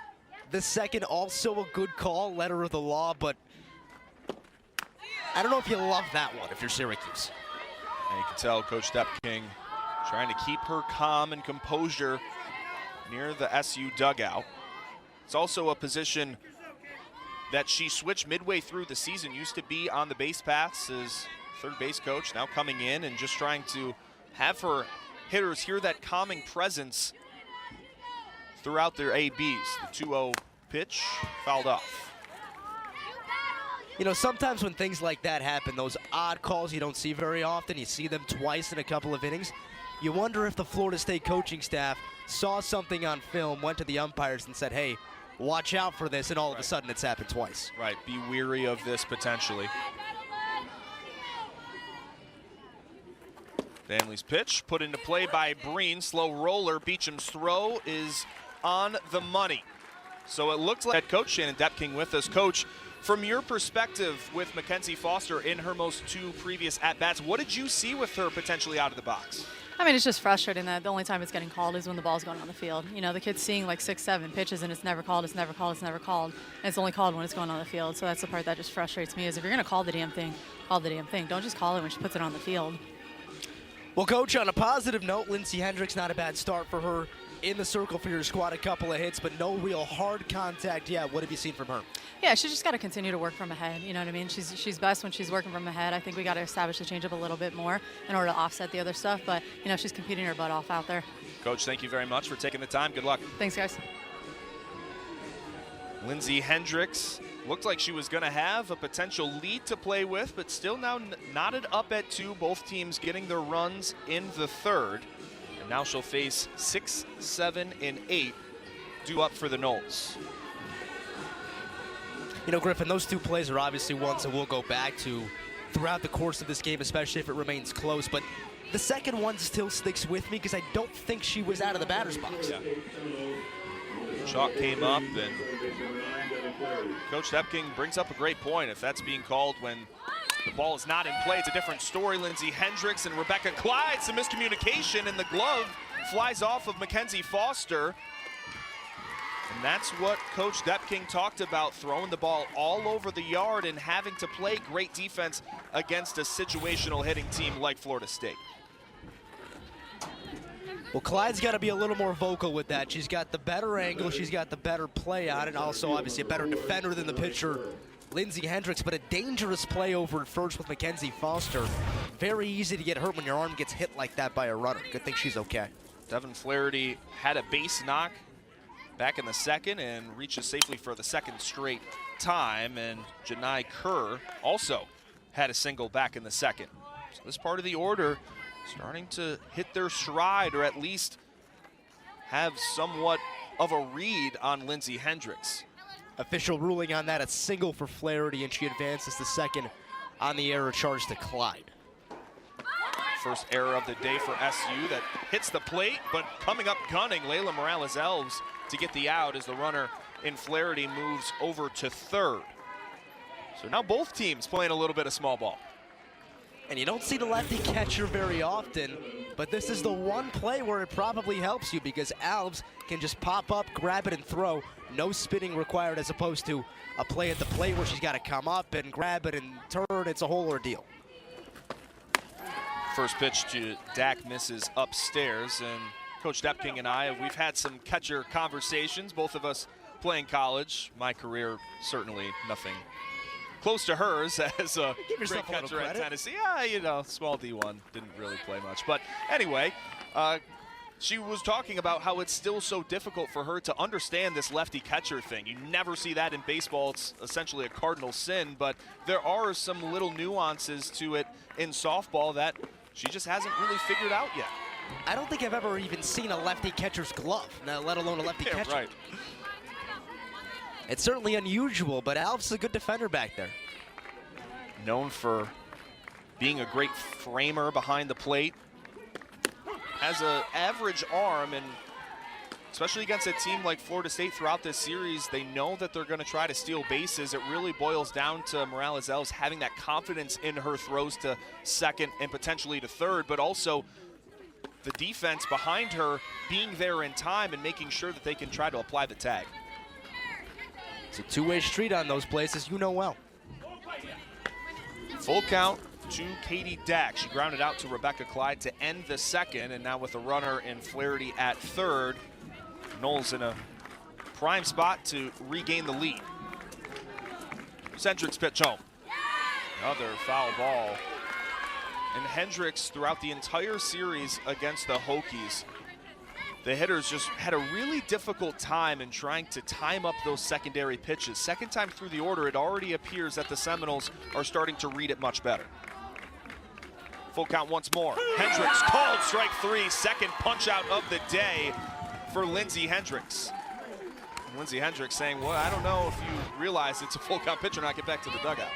[SPEAKER 1] the second also a good call, letter of the law, but I don't know if you love that one if you're Syracuse.
[SPEAKER 2] And you can tell Coach Depking trying to keep her calm and composure near the SU dugout. It's also a position that she switched midway through the season. Used to be on the base paths as third base coach, now coming in and just trying to have her hitters hear that calming presence throughout their ABs. The 2-0 pitch fouled off.
[SPEAKER 1] You know, sometimes when things like that happen, those odd calls you don't see very often, you see them twice in a couple of innings, you wonder if the Florida State coaching staff saw something on film, went to the umpires and said, hey, watch out for this, and all of a sudden it's happened twice.
[SPEAKER 2] Right, be weary of this potentially. Danley's pitch put into play by Breen. Slow roller. Beecham's throw is on the money. So it looked like head coach Shannon Depking with us. Coach, from your perspective with Mackenzie Foster in her most 2 previous at-bats, what did you see with her potentially out of the box?
[SPEAKER 3] I mean, it's just frustrating that the only time it's getting called is when the ball's going on the field. You know, the kid's seeing like 6, 7 pitches and it's never called, it's never called, it's never called. And it's only called when it's going on the field. So that's the part that just frustrates me is if you're going to call the damn thing, call the damn thing. Don't just call it when she puts it on the field.
[SPEAKER 1] Well, Coach, on a positive note, Lindsey Hendricks, not a bad start for her in the circle for your squad. A couple of hits, but no real hard contact yet. What have you seen from her?
[SPEAKER 3] Yeah, she's just got to continue to work from ahead. You know what I mean? She's best when she's working from ahead. I think we got to establish the changeup a little bit more in order to offset the other stuff. But, you know, she's competing her butt off out there.
[SPEAKER 2] Coach, thank you very much for taking the time. Good luck.
[SPEAKER 3] Thanks, guys.
[SPEAKER 2] Lindsey Hendricks looked like she was going to have a potential lead to play with, but still now knotted up at 2. Both teams getting their runs in the third. And now she'll face 6, 7, and 8 due up for the Noles.
[SPEAKER 1] You know, Griffin, those 2 plays are obviously ones that we'll go back to throughout the course of this game, especially if it remains close. But the second one still sticks with me because I don't think she was out of the batter's box.
[SPEAKER 2] Yeah. Chalk came up, and Coach Depking brings up a great point. If that's being called when the ball is not in play, it's a different story. Lindsey Hendricks and Rebecca Clyde, some miscommunication, and the glove flies off of Mackenzie Foster. And that's what Coach Depking talked about, throwing the ball all over the yard and having to play great defense against a situational hitting team like Florida State.
[SPEAKER 1] Well, Clyde's got to be a little more vocal with that. She's got the better angle. She's got the better play on it. Also, obviously, a better defender than the pitcher, Lindsey Hendricks. But a dangerous play over at first with Mackenzie Foster. Very easy to get hurt when your arm gets hit like that by a runner. Good thing she's okay.
[SPEAKER 2] Devin Flaherty had a base knock back in the second and reaches safely for the second straight time. And Janai Kerr also had a single back in the second. So this part of the order starting to hit their stride, or at least have somewhat of a read on Lindsey Hendricks.
[SPEAKER 1] Official ruling on that, a single for Flaherty, and she advances the second on the error charge to Clyde.
[SPEAKER 2] First error of the day for SU that hits the plate, but coming up gunning, Layla Morales-Elves to get the out as the runner in Flaherty moves over to third. So now both teams playing a little bit of small ball.
[SPEAKER 1] And you don't see the lefty catcher very often, but this is the one play where it probably helps you because Alves can just pop up, grab it, and throw. No spinning required as opposed to a play at the plate where she's got to come up and grab it and turn. It's a whole ordeal.
[SPEAKER 2] First pitch to Dak misses upstairs, and Coach Depking and I, we've had some catcher conversations, both of us playing college. My career, certainly nothing close to hers as a great catcher at Tennessee. Yeah, you know, small D1, didn't really play much. But anyway, she was talking about how it's still so difficult for her to understand this lefty catcher thing. You never see that in baseball. It's essentially a cardinal sin, but there are some little nuances to it in softball that she just hasn't really figured out yet.
[SPEAKER 1] I don't think I've ever even seen a lefty catcher's glove, let alone a lefty catcher.
[SPEAKER 2] Right.
[SPEAKER 1] It's certainly unusual, but Alves is a good defender back there.
[SPEAKER 2] Known for being a great framer behind the plate. Has an average arm, and especially against a team like Florida State throughout this series, they know that they're going to try to steal bases. It really boils down to Morales-Elves having that confidence in her throws to second and potentially to third, but also the defense behind her being there in time and making sure that they can try to apply the tag.
[SPEAKER 1] It's a two-way street on those plays, as you know well.
[SPEAKER 2] Full count to Katie Dack. She grounded out to Rebecca Clyde to end the second, and now with a runner in Flaherty at third, Noles in a prime spot to regain the lead. Hendricks pitch home. Another foul ball. And Hendricks, throughout the entire series against the Hokies, the hitters just had a really difficult time in trying to time up those secondary pitches. Second time through the order, it already appears that the Seminoles are starting to read it much better. Full count once more. Hendricks called strike three, second punch out of the day for Lindsey Hendricks. And Lindsey Hendricks saying, well, I don't know if you realize it's a full count pitch or not, get back to the dugout.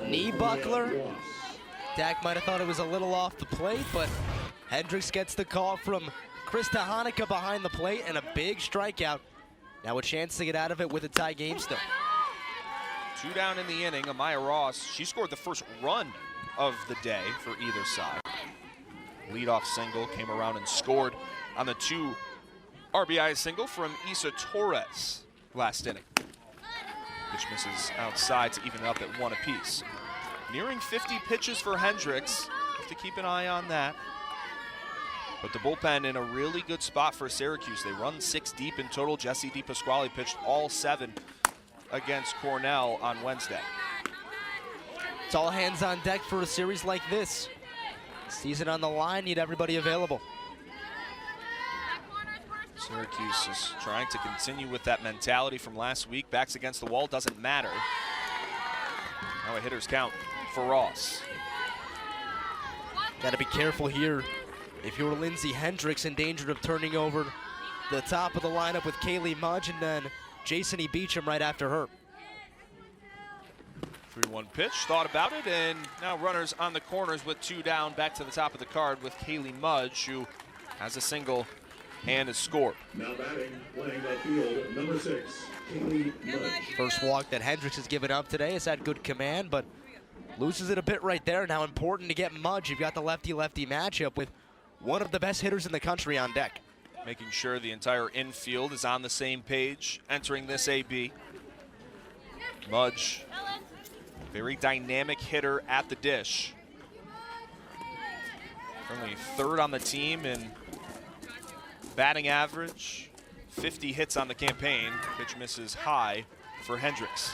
[SPEAKER 1] Knee buckler. Dak might have thought it was a little off the plate, but Hendricks gets the call from Krista Hanukkah behind the plate and a big strikeout. Now a chance to get out of it with a tie game still.
[SPEAKER 2] 2 down in the inning. Amaya Ross, she scored the first run of the day for either side. Leadoff single, came around and scored on the 2 RBI single from Isa Torres last inning. Pitch misses outside to even it up at 1 apiece. Nearing 50 pitches for Hendricks. Have to keep an eye on that. But the bullpen in a really good spot for Syracuse. They run 6 deep in total. Jesse DePasquale pitched all 7 against Cornell on Wednesday.
[SPEAKER 1] It's all hands on deck for a series like this. Season on the line, need everybody available.
[SPEAKER 2] Syracuse is trying to continue with that mentality from last week. Backs against the wall, doesn't matter. Now a hitter's count for Ross.
[SPEAKER 1] Got to be careful here. If you're Lindsey Hendricks, in danger of turning over the top of the lineup with Kaylee Mudge and then Jason E. Beecham right after her.
[SPEAKER 2] 3-1 pitch, thought about it, and now runners on the corners with 2 down, back to the top of the card with Kaylee Mudge, who has a single and has scored.
[SPEAKER 4] Now batting, playing left field, number 6, Kaylee Mudge.
[SPEAKER 1] First walk that Hendricks has given up today. Has had good command, but loses it a bit right there. Now important to get Mudge. You've got the lefty-lefty matchup with one of the best hitters in the country on deck.
[SPEAKER 2] Making sure the entire infield is on the same page entering this AB. Mudge, very dynamic hitter at the dish. Currently 3rd on the team in batting average. 50 hits on the campaign. Pitch misses high for Hendricks.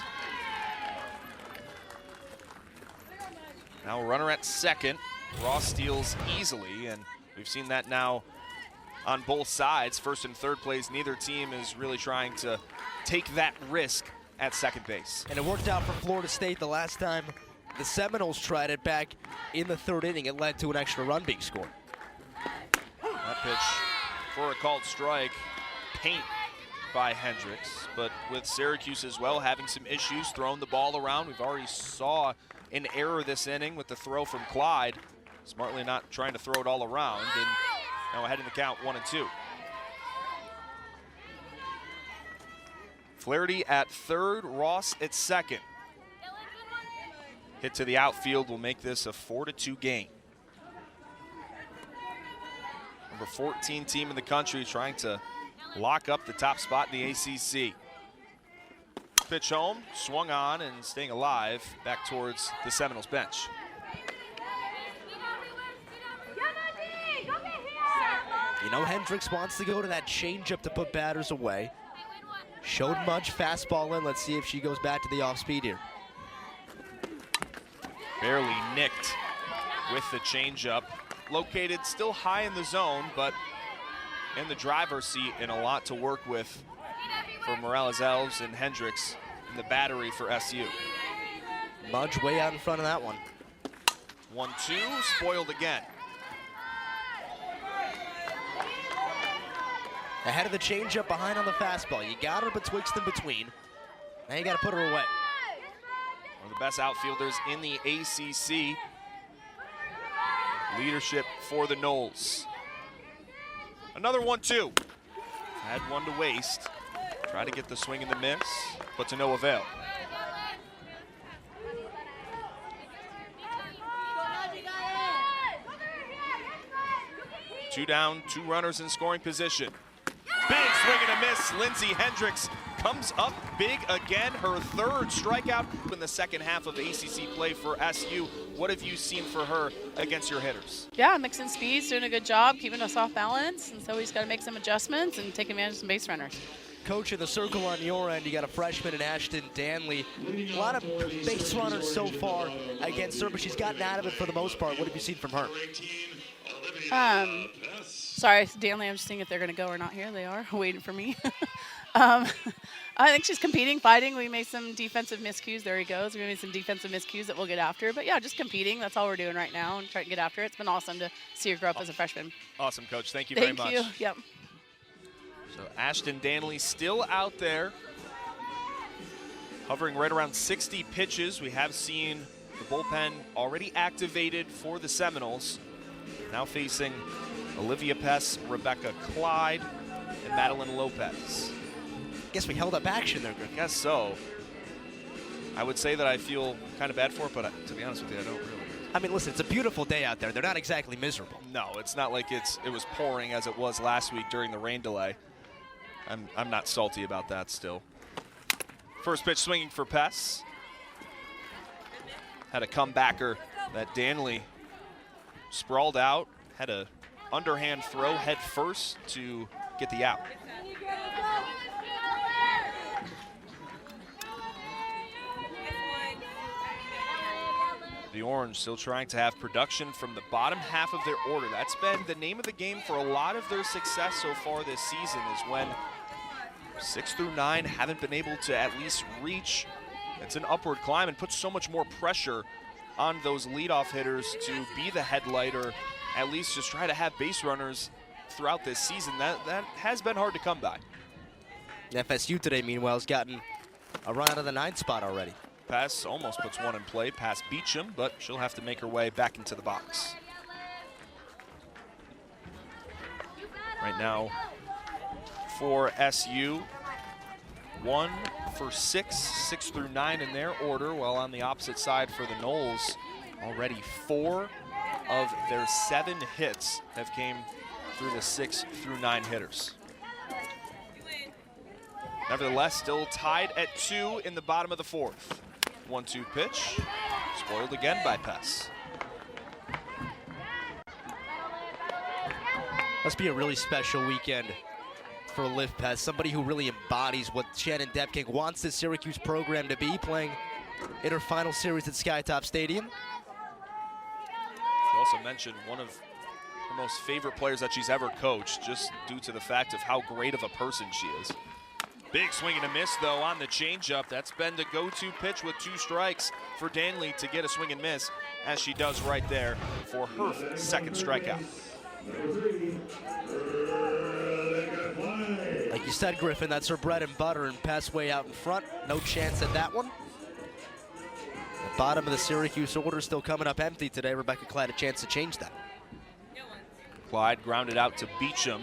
[SPEAKER 2] Now a runner at second. Ross steals easily, and we've seen that now on both sides. First and third plays, neither team is really trying to take that risk at second base.
[SPEAKER 1] And it worked out for Florida State the last time the Seminoles tried it back in the 3rd inning. It led to an extra run being scored.
[SPEAKER 2] That pitch for a called strike, paint by Hendricks, but with Syracuse as well having some issues throwing the ball around. We've already saw an error this inning with the throw from Clyde. Smartly not trying to throw it all around, and now ahead in the count, 1-2. Flaherty at 3rd, Ross at 2nd. Hit to the outfield will make this a 4-2 game. Number 14 team in the country trying to lock up the top spot in the ACC. Pitch home, swung on and staying alive back towards the Seminoles bench.
[SPEAKER 1] You know Hendricks wants to go to that changeup to put batters away. Showed Mudge fastball in. Let's see if she goes back to the off-speed here.
[SPEAKER 2] Barely nicked with the changeup. Located still high in the zone, but in the driver's seat and a lot to work with for Morales Elves and Hendricks in the battery for SU.
[SPEAKER 1] Mudge way out in front of that one.
[SPEAKER 2] 1-2, spoiled again.
[SPEAKER 1] Ahead of the changeup, behind on the fastball. You got her betwixt and between. Now you got to put her away.
[SPEAKER 2] One of the best outfielders in the ACC. Leadership for the Noles. Another 1-2. Had one to waste. Try to get the swing and the miss, but to no avail. Two down, 2 runners in scoring position. Big swing and a miss. Lindsey Hendricks comes up big again. Her 3rd strikeout in the second half of ACC play for SU. What have you seen for her against your hitters?
[SPEAKER 3] Yeah, mixing speeds, doing a good job, keeping us off balance, and so he's got to make some adjustments and take advantage of some base runners.
[SPEAKER 1] Coach, in the circle on your end, you got a freshman in Ashton Danley. A lot of base runners so far against her, but she's gotten out of it for the most part. What have you seen from her?
[SPEAKER 3] Sorry, Danley, I'm just seeing if they're going to go or not here. They are waiting for me. I think she's competing, fighting. We made some defensive miscues. There he goes. We made some defensive miscues that we'll get after. But, yeah, just competing. That's all we're doing right now and trying to get after it. It's been awesome to see her grow up as a freshman.
[SPEAKER 2] Awesome, Coach. Thank you very much.
[SPEAKER 3] Thank you. Yep.
[SPEAKER 2] So Ashton Danley still out there, hovering right around 60 pitches. We have seen the bullpen already activated for the Seminoles. Now facing Olivia Pess, Rebecca Clyde, and Madeline Lopez.
[SPEAKER 1] Guess we held up action there, Griffin.
[SPEAKER 2] I guess so. I would say that I feel kind of bad for it, but to be honest with you, I don't really.
[SPEAKER 1] I mean, listen, it's a beautiful day out there. They're not exactly miserable.
[SPEAKER 2] No, it's not like it was pouring as it was last week during the rain delay. I'm not salty about that still. First pitch swinging for Pess. Had a comebacker that Danley sprawled out, had a underhand throw head first to get the out. The Orange still trying to have production from the bottom half of their order. That's been the name of the game for a lot of their success so far this season, is when 6 through 9 haven't been able to at least reach. It's an upward climb and puts so much more pressure on those leadoff hitters to be the headlight, or at least just try to have base runners throughout this season. That has been hard to come by.
[SPEAKER 1] FSU today, meanwhile, has gotten a run out of the 9th spot already.
[SPEAKER 2] Pass almost puts one in play past Beecham, but she'll have to make her way back into the box. Right now for SU, 1 for 6 through 9 in their order, while on the opposite side for the Noles, already 4 of their 7 hits have came through the 6 through 9 hitters. Nevertheless, still tied at 2 in the bottom of the 4th. 1-2 pitch, spoiled again by Pess.
[SPEAKER 1] Must be a really special weekend for Liv Pess, somebody who really embodies what Shannon Depking wants this Syracuse program to be, playing in her final series at Skytop Stadium.
[SPEAKER 2] She also mentioned one of her most favorite players that she's ever coached, just due to the fact of how great of a person she is. Big swing and a miss, though, on the changeup. That's been the go-to pitch with 2 strikes for Danley to get a swing and miss, as she does right there for her 2nd strikeout.
[SPEAKER 1] Like you said, Griffin, that's her bread and butter, and Pess way out in front. No chance at that one. The bottom of the Syracuse order still coming up empty today. Rebecca Clyde a chance to change that.
[SPEAKER 2] Clyde grounded out to Beecham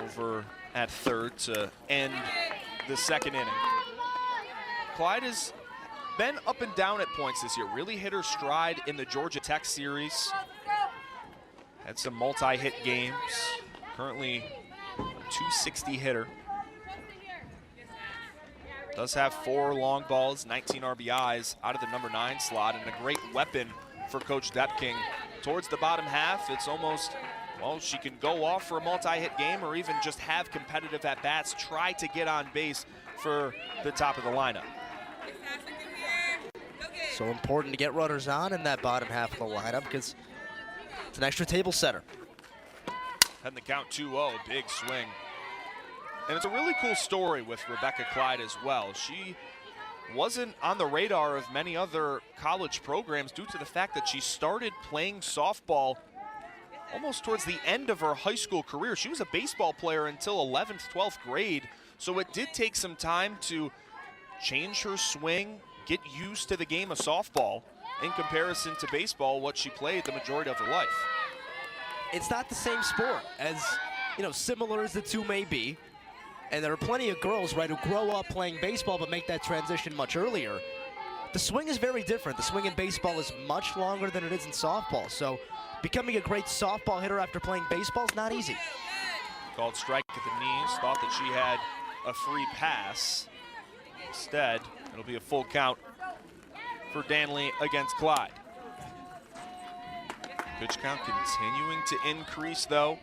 [SPEAKER 2] over at 3rd to end the 2nd inning. Clyde has been up and down at points this year. Really hit her stride in the Georgia Tech series. Had some multi-hit games. Currently a 260 hitter. Does have 4 long balls, 19 RBIs out of the number 9 slot, and a great weapon for Coach Depking. Towards the bottom half, it's almost, well, she can go off for a multi-hit game or even just have competitive at-bats, try to get on base for the top of the lineup.
[SPEAKER 1] So important to get runners on in that bottom half of the lineup, because it's an extra table setter.
[SPEAKER 2] And the count 2-0, big swing. And it's a really cool story with Rebecca Clyde as well. She wasn't on the radar of many other college programs due to the fact that she started playing softball almost towards the end of her high school career. She was a baseball player until 11th, 12th grade, so it did take some time to change her swing, get used to the game of softball in comparison to baseball, what she played the majority of her life.
[SPEAKER 1] It's not the same sport, as similar as the two may be. And there are plenty of girls, right, who grow up playing baseball but make that transition much earlier. The swing is very different. The swing in baseball is much longer than it is in softball. So becoming a great softball hitter after playing baseball is not easy.
[SPEAKER 2] Called strike at the knees, thought that she had a free pass. Instead, it'll be a full count for Danley against Clyde. Pitch count continuing to increase, though,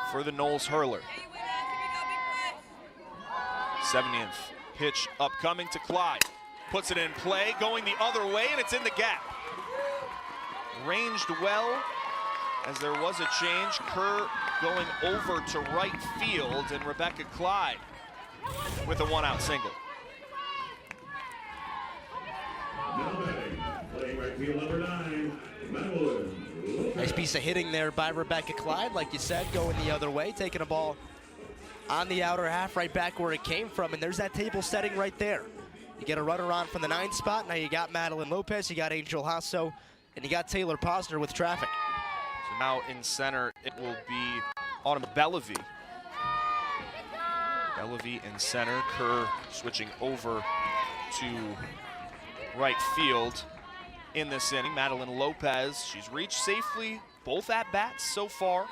[SPEAKER 2] for the Noles hurler. 70th pitch upcoming to Clyde. Puts it in play, going the other way, and it's in the gap. Ranged well, as there was a change. Kerr going over to right field, and Rebecca Clyde with a 1-out single.
[SPEAKER 4] Now batting, playing right field number 9, Madeline.
[SPEAKER 1] Nice piece of hitting there by Rebecca Clyde, like you said, going the other way, taking a ball on the outer half right back where it came from, and there's that table setting right there. You get a runner on from the 9th spot. Now you got Madeline Lopez, you got Angel Hasso, and you got Taylor Posner with traffic.
[SPEAKER 2] So now in center, it will be Autumn Bellevue. Bellevue in center, Kerr switching over to right field in this inning. Madeline Lopez, she's reached safely both at-bats so far.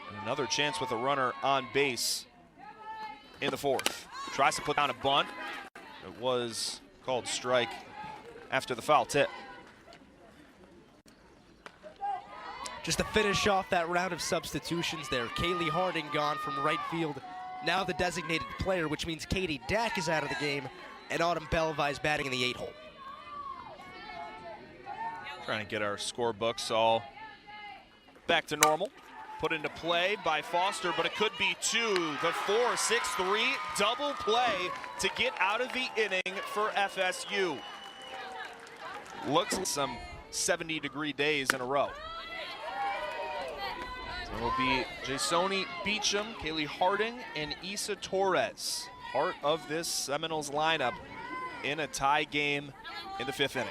[SPEAKER 2] And another chance with a runner on base in the 4th. Tries to put down a bunt. It was called strike after the foul tip.
[SPEAKER 1] Just to finish off that round of substitutions there, Kaylee Harding gone from right field. Now the designated player, which means Katie Dack is out of the game, and Autumn Belvise batting in the 8-hole.
[SPEAKER 2] Trying to get our scorebooks all back to normal. Put into play by Foster, but it could be 2. The 4-6-3 double play to get out of the inning for FSU. Looks like some 70-degree days in a row. So it'll be Jasoni Beecham, Kaylee Harding, and Issa Torres. Part of this Seminoles lineup in a tie game in the 5th inning.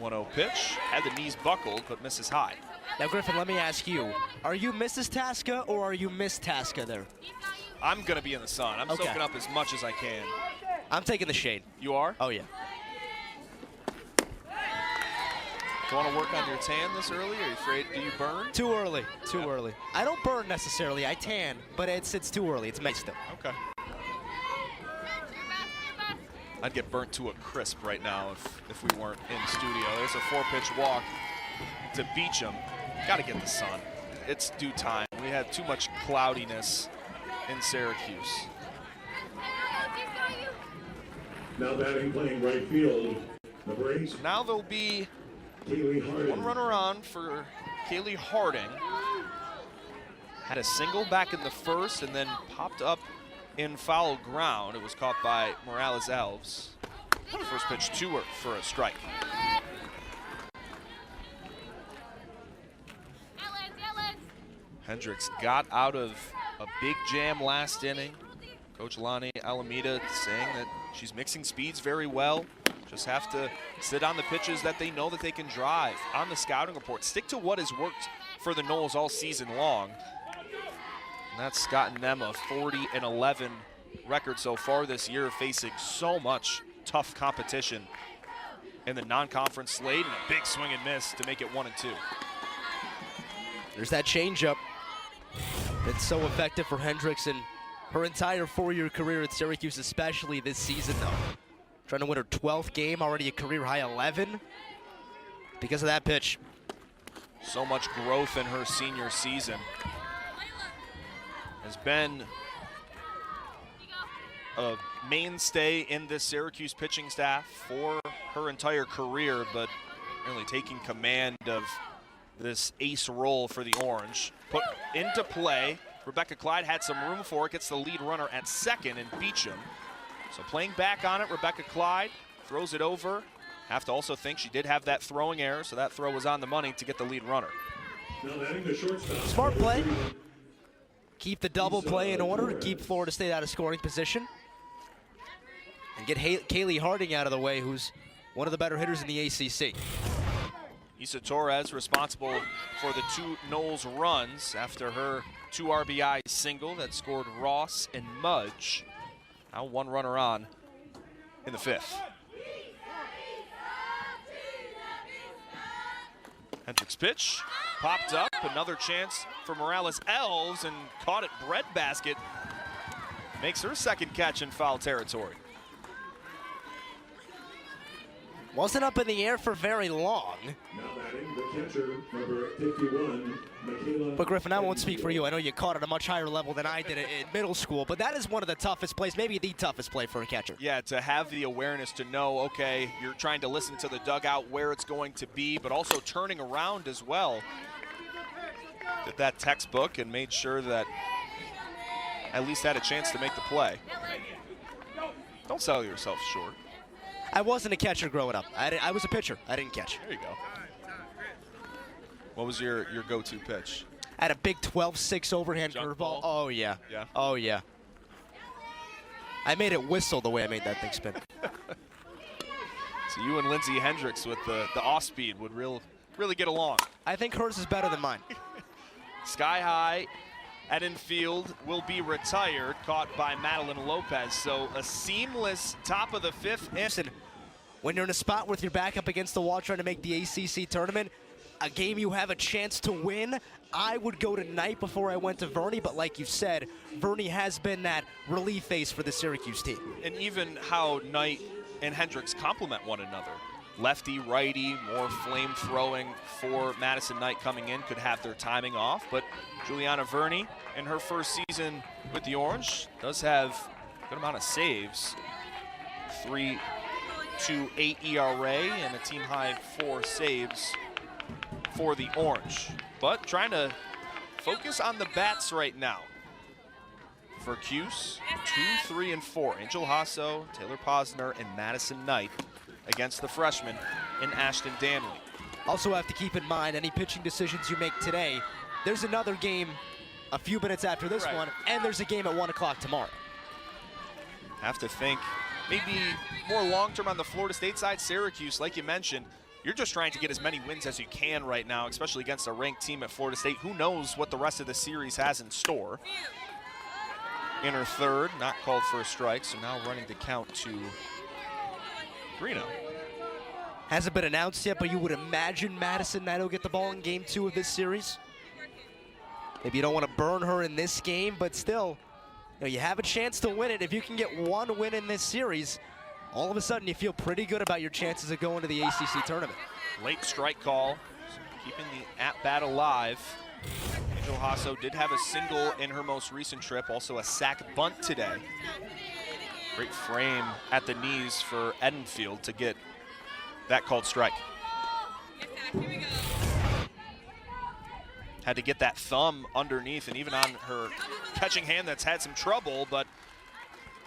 [SPEAKER 2] 1-0 pitch, had the knees buckled, but misses high.
[SPEAKER 1] Now, Griffin, let me ask you, are you Mrs. Tasca or are you Miss Tasca there?
[SPEAKER 2] I'm going to be in the sun. I'm
[SPEAKER 1] Okay.
[SPEAKER 2] soaking up as much as I can.
[SPEAKER 1] I'm taking the shade.
[SPEAKER 2] You are?
[SPEAKER 1] Oh, yeah.
[SPEAKER 2] Do you want to work on your tan this early? Are you afraid? Do you burn?
[SPEAKER 1] Too early. Too early. I don't burn necessarily. I tan, but it's too early. It's May still.
[SPEAKER 2] Okay. I'd get burnt to a crisp right now if we weren't in studio. There's a 4-pitch walk to Beecham. Got to get the sun. It's due time. We had too much cloudiness in Syracuse.
[SPEAKER 4] Now batting, playing right field, number 8,
[SPEAKER 2] Now there'll be
[SPEAKER 4] Kaylee Harding.
[SPEAKER 2] one runner on for Kaylee Harding. Had a single back in the first and then popped up in foul ground. It was caught by Morales Elves. First pitch to her for a strike. Hendricks got out of a big jam last inning. Coach Lonnie Alameda saying that she's mixing speeds very well. Just have to sit on the pitches that they know that they can drive. On the scouting report, stick to what has worked for the Noles all season long. And that's gotten them a 40-11 record so far this year, facing so much tough competition in the non-conference slate, and a big swing and miss to make it 1-2.
[SPEAKER 1] There's that changeup. It's so effective for Hendricks in her entire 4-year career at Syracuse, especially this season, though. Trying to win her 12th game, already a career-high 11 because of that pitch.
[SPEAKER 2] So much growth in her senior season. Has been a mainstay in this Syracuse pitching staff for her entire career, but really taking command of this ace role for the Orange. Put into play. Rebecca Clyde had some room for it, gets the lead runner at second in Beecham. So playing back on it, Rebecca Clyde throws it over. Have to also think she did have that throwing error, so that throw was on the money to get the lead runner.
[SPEAKER 4] Now batting, the shortstop.
[SPEAKER 1] Smart play. Keep the double play in order to keep Florida State out of scoring position. And get Kaylee Harding out of the way, who's one of the better hitters in the ACC.
[SPEAKER 2] Issa Torres responsible for the 2 Noles runs after her 2 RBI single that scored Ross and Mudge. Now 1 runner on in the 5th. Hendricks pitch, popped up, another chance for Morales Elves, and caught at breadbasket. Makes her second catch in foul territory.
[SPEAKER 1] Wasn't up in the air for very long.
[SPEAKER 4] Now batting, the catcher, number 51, Michaela.
[SPEAKER 1] But Griffin, I won't speak for you. I know you caught at a much higher level than I did in middle school, but that is one of the toughest plays, maybe the toughest play for a catcher.
[SPEAKER 2] Yeah, to have the awareness to know, okay, you're trying to listen to the dugout where it's going to be, but also turning around as well. Did that textbook and made sure that at least had a chance to make the play. Don't sell yourself short.
[SPEAKER 1] I wasn't a catcher growing up. I was a pitcher. I didn't catch.
[SPEAKER 2] There you go. What was your go-to pitch?
[SPEAKER 1] I had a big 12-6 overhand
[SPEAKER 2] Junk
[SPEAKER 1] curveball.
[SPEAKER 2] ball?
[SPEAKER 1] Oh, yeah.
[SPEAKER 2] Yeah.
[SPEAKER 1] Oh, yeah. I made it whistle the way I made that thing spin.
[SPEAKER 2] So you and Lindsay Hendricks with the off-speed would really get along.
[SPEAKER 1] I think hers is better than mine.
[SPEAKER 2] Sky high at infield will be retired, caught by Madeline Lopez. So a seamless top of the 5th.
[SPEAKER 1] Listen, when you're in a spot with your back up against the wall trying to make the ACC tournament, a game you have a chance to win, I would go tonight before I went to Verney, but like you said, Verney has been that relief face for the Syracuse team.
[SPEAKER 2] And even how Knight and Hendricks complement one another. lefty, righty, more flame throwing for Madison Knight coming in could have their timing off, but Juliana Verney in her first season with the Orange does have a good amount of saves. 3.28 ERA and a team high 4 saves for the Orange. But trying to focus on the bats right now. For Cuse, 2, 3, and 4. Angel Hasso, Taylor Posner, and Madison Knight against the freshman in Ashton Danley.
[SPEAKER 1] Also have to keep in mind any pitching decisions you make today. There's another game a few minutes after this one, and there's a game at 1 o'clock tomorrow.
[SPEAKER 2] Have to think maybe more long-term on the Florida State side. Syracuse, like you mentioned, you're just trying to get as many wins as you can right now, especially against a ranked team at Florida State. Who knows what the rest of the series has in store. In her third, not called for a strike, so now running the count to 3-0.
[SPEAKER 1] Hasn't been announced yet, but you would imagine Madison Knight will get the ball in game 2 of this series. Maybe you don't want to burn her in this game, but still, you have a chance to win it. If you can get 1 win in this series, all of a sudden you feel pretty good about your chances of going to the ACC tournament.
[SPEAKER 2] Late strike call, keeping the at-bat alive. Angel Hasso did have a single in her most recent trip, also a sac bunt today. Great frame at the knees for Edenfield to get that called strike. Had to get that thumb underneath, and even on her catching hand that's had some trouble, but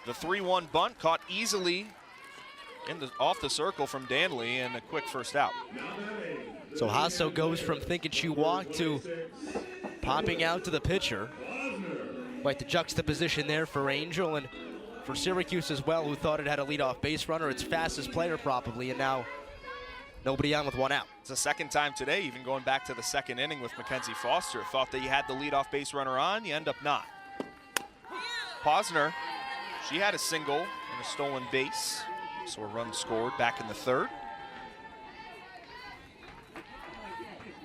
[SPEAKER 2] the 3-1 bunt caught easily off the circle from Danley, and a quick first out.
[SPEAKER 1] So Hasso goes from thinking she walked to popping out to the pitcher. Quite the juxtaposition there for Angel and for Syracuse as well, who thought it had a leadoff base runner, its fastest player probably, and now nobody on with 1 out.
[SPEAKER 2] It's the second time today, even going back to the second inning with Mackenzie Foster. Thought that you had the leadoff base runner on, you end up not. Posner, she had a single and a stolen base, so a run scored back in the third.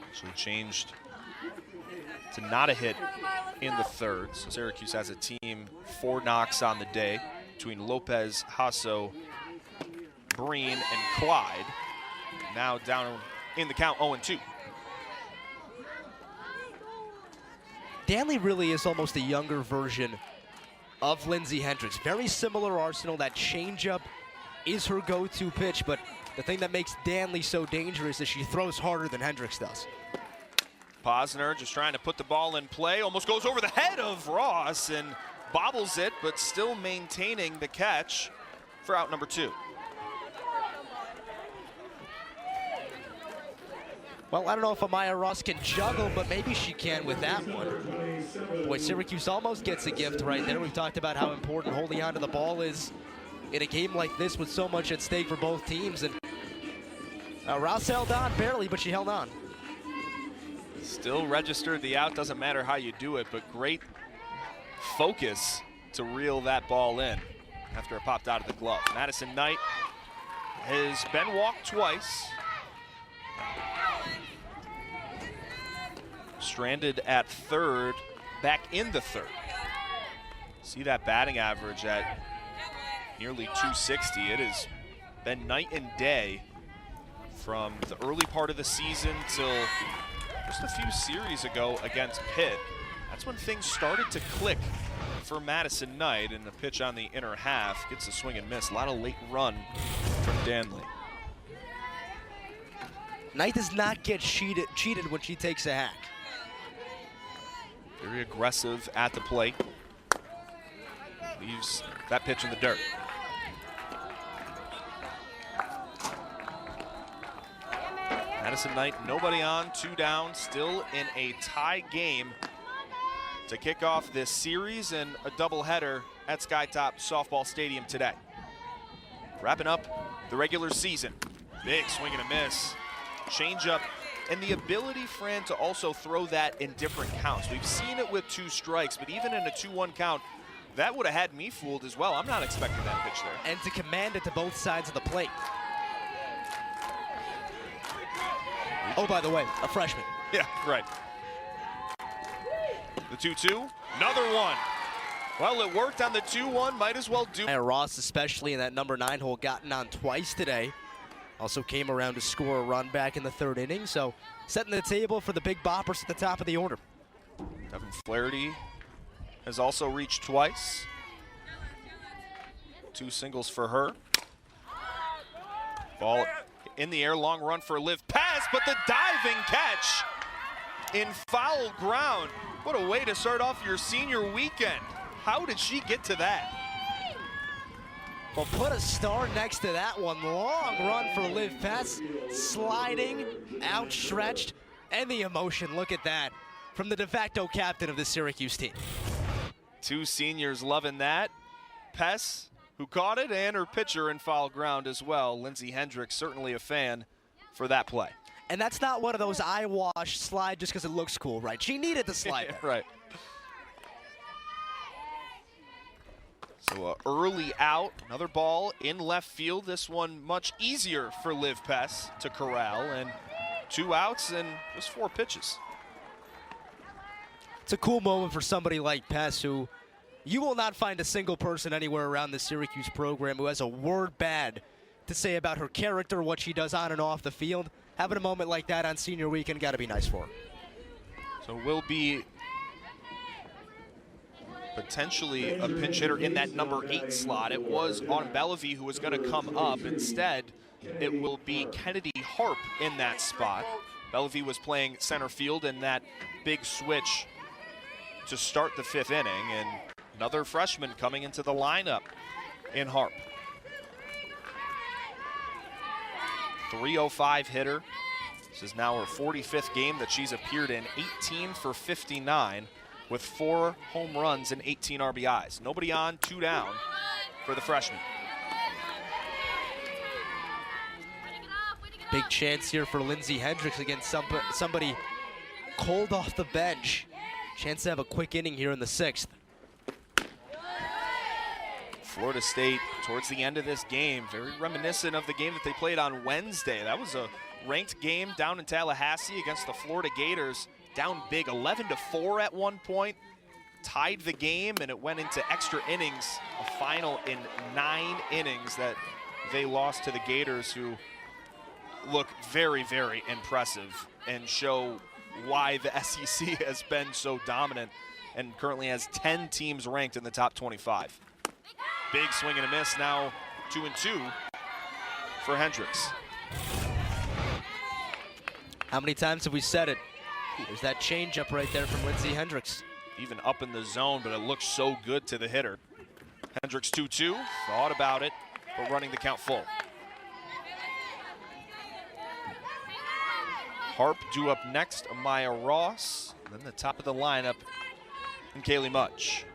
[SPEAKER 2] Actually changed to not a hit in the third. So Syracuse has a team 4 knocks on the day between Lopez, Hasso, Breen, and Clyde. Now down in the count 0-2.
[SPEAKER 1] Danley really is almost a younger version of Lindsey Hendricks. Very similar arsenal. That changeup is her go-to pitch, but the thing that makes Danley so dangerous is she throws harder than Hendricks does.
[SPEAKER 2] Posner just trying to put the ball in play, almost goes over the head of Ross and bobbles it, but still maintaining the catch for out number 2.
[SPEAKER 1] Well, I don't know if Amaya Ross can juggle, but maybe she can with that one. Boy, Syracuse almost gets a gift right there. We've talked about how important holding on to the ball is in a game like this with so much at stake for both teams. And Ross held on, barely, but she held on.
[SPEAKER 2] Still registered the out, doesn't matter how you do it, but great focus to reel that ball in after it popped out of the glove. Madison Knight has been walked twice. Stranded at third, back in the third. See that batting average at nearly 260. It has been night and day from the early part of the season till just a few series ago against Pitt. That's when things started to click for Madison Knight, and the pitch on the inner half gets a swing and miss. A lot of late run from Danley.
[SPEAKER 1] Knight does not get cheated when she takes a hack.
[SPEAKER 2] Very aggressive at the plate. Leaves that pitch in the dirt. Madison Knight, nobody on, 2 down, still in a tie game to kick off this series and a doubleheader at Skytop Softball Stadium today. Wrapping up the regular season. Big swing and a miss. Changeup, and the ability, Fran, to also throw that in different counts. We've seen it with 2 strikes, but even in a 2-1 count, that would have had me fooled as well. I'm not expecting that pitch there.
[SPEAKER 1] And to command it to both sides of the plate. Oh, by the way, a freshman.
[SPEAKER 2] Yeah, right. The 2-2, another one. Well, it worked on the 2-1, might as well do.
[SPEAKER 1] Ross, especially in that number 9 hole, gotten on twice today. Also came around to score a run back in the 3rd inning, so setting the table for the big boppers at the top of the order.
[SPEAKER 2] Devin Flaherty has also reached twice. 2 singles for her. Ball in the air, long run for Liv Paz, but the diving catch in foul ground. What a way to start off your senior weekend. How did she get to that?
[SPEAKER 1] Well, put a star next to that one. Long run for Liv Paz, sliding, outstretched, and the emotion. Look at that from the de facto captain of the Syracuse team.
[SPEAKER 2] 2 seniors loving that. Pess, who caught it, and her pitcher in foul ground as well. Lindsey Hendricks, certainly a fan for that play.
[SPEAKER 1] And that's not one of those eyewash slide just because it looks cool, right? She needed the slide.
[SPEAKER 2] Right. So early out, another ball in left field. This one much easier for Liv Pess to corral, and 2 outs and just 4 pitches.
[SPEAKER 1] It's a cool moment for somebody like Pess, who you will not find a single person anywhere around the Syracuse program who has a word bad to say about her character, what she does on and off the field. Having a moment like that on senior weekend got to be nice for her.
[SPEAKER 2] So will be potentially a pinch hitter in that number 8 slot. It was on Bellevue who was going to come up. Instead, it will be Kennedy Harp in that spot. Bellevue was playing center field in that big switch to start the 5th inning, and another freshman coming into the lineup in Harp. 305 hitter. This is now her 45th game that she's appeared in. 18 for 59 with 4 home runs and 18 RBIs. Nobody on, 2 down for the freshman.
[SPEAKER 1] Big chance here for Lindsey Hendricks against somebody cold off the bench. Chance to have a quick inning here in the 6th.
[SPEAKER 2] Florida State, towards the end of this game, very reminiscent of the game that they played on Wednesday. That was a ranked game down in Tallahassee against the Florida Gators. Down big, 11-4 at one point. Tied the game, and it went into extra innings. A final in 9 innings that they lost to the Gators, who look very, very impressive and show why the SEC has been so dominant and currently has 10 teams ranked in the top 25. Big swing and a miss, now 2-2 for Hendricks.
[SPEAKER 1] How many times have we said it? There's that changeup right there from Lindsey Hendricks.
[SPEAKER 2] Even up in the zone, but it looks so good to the hitter. Hendricks 2-2, thought about it, but running the count full. Harp due up next, Amaya Ross. Then the top of the lineup, and Kaylee Mudge.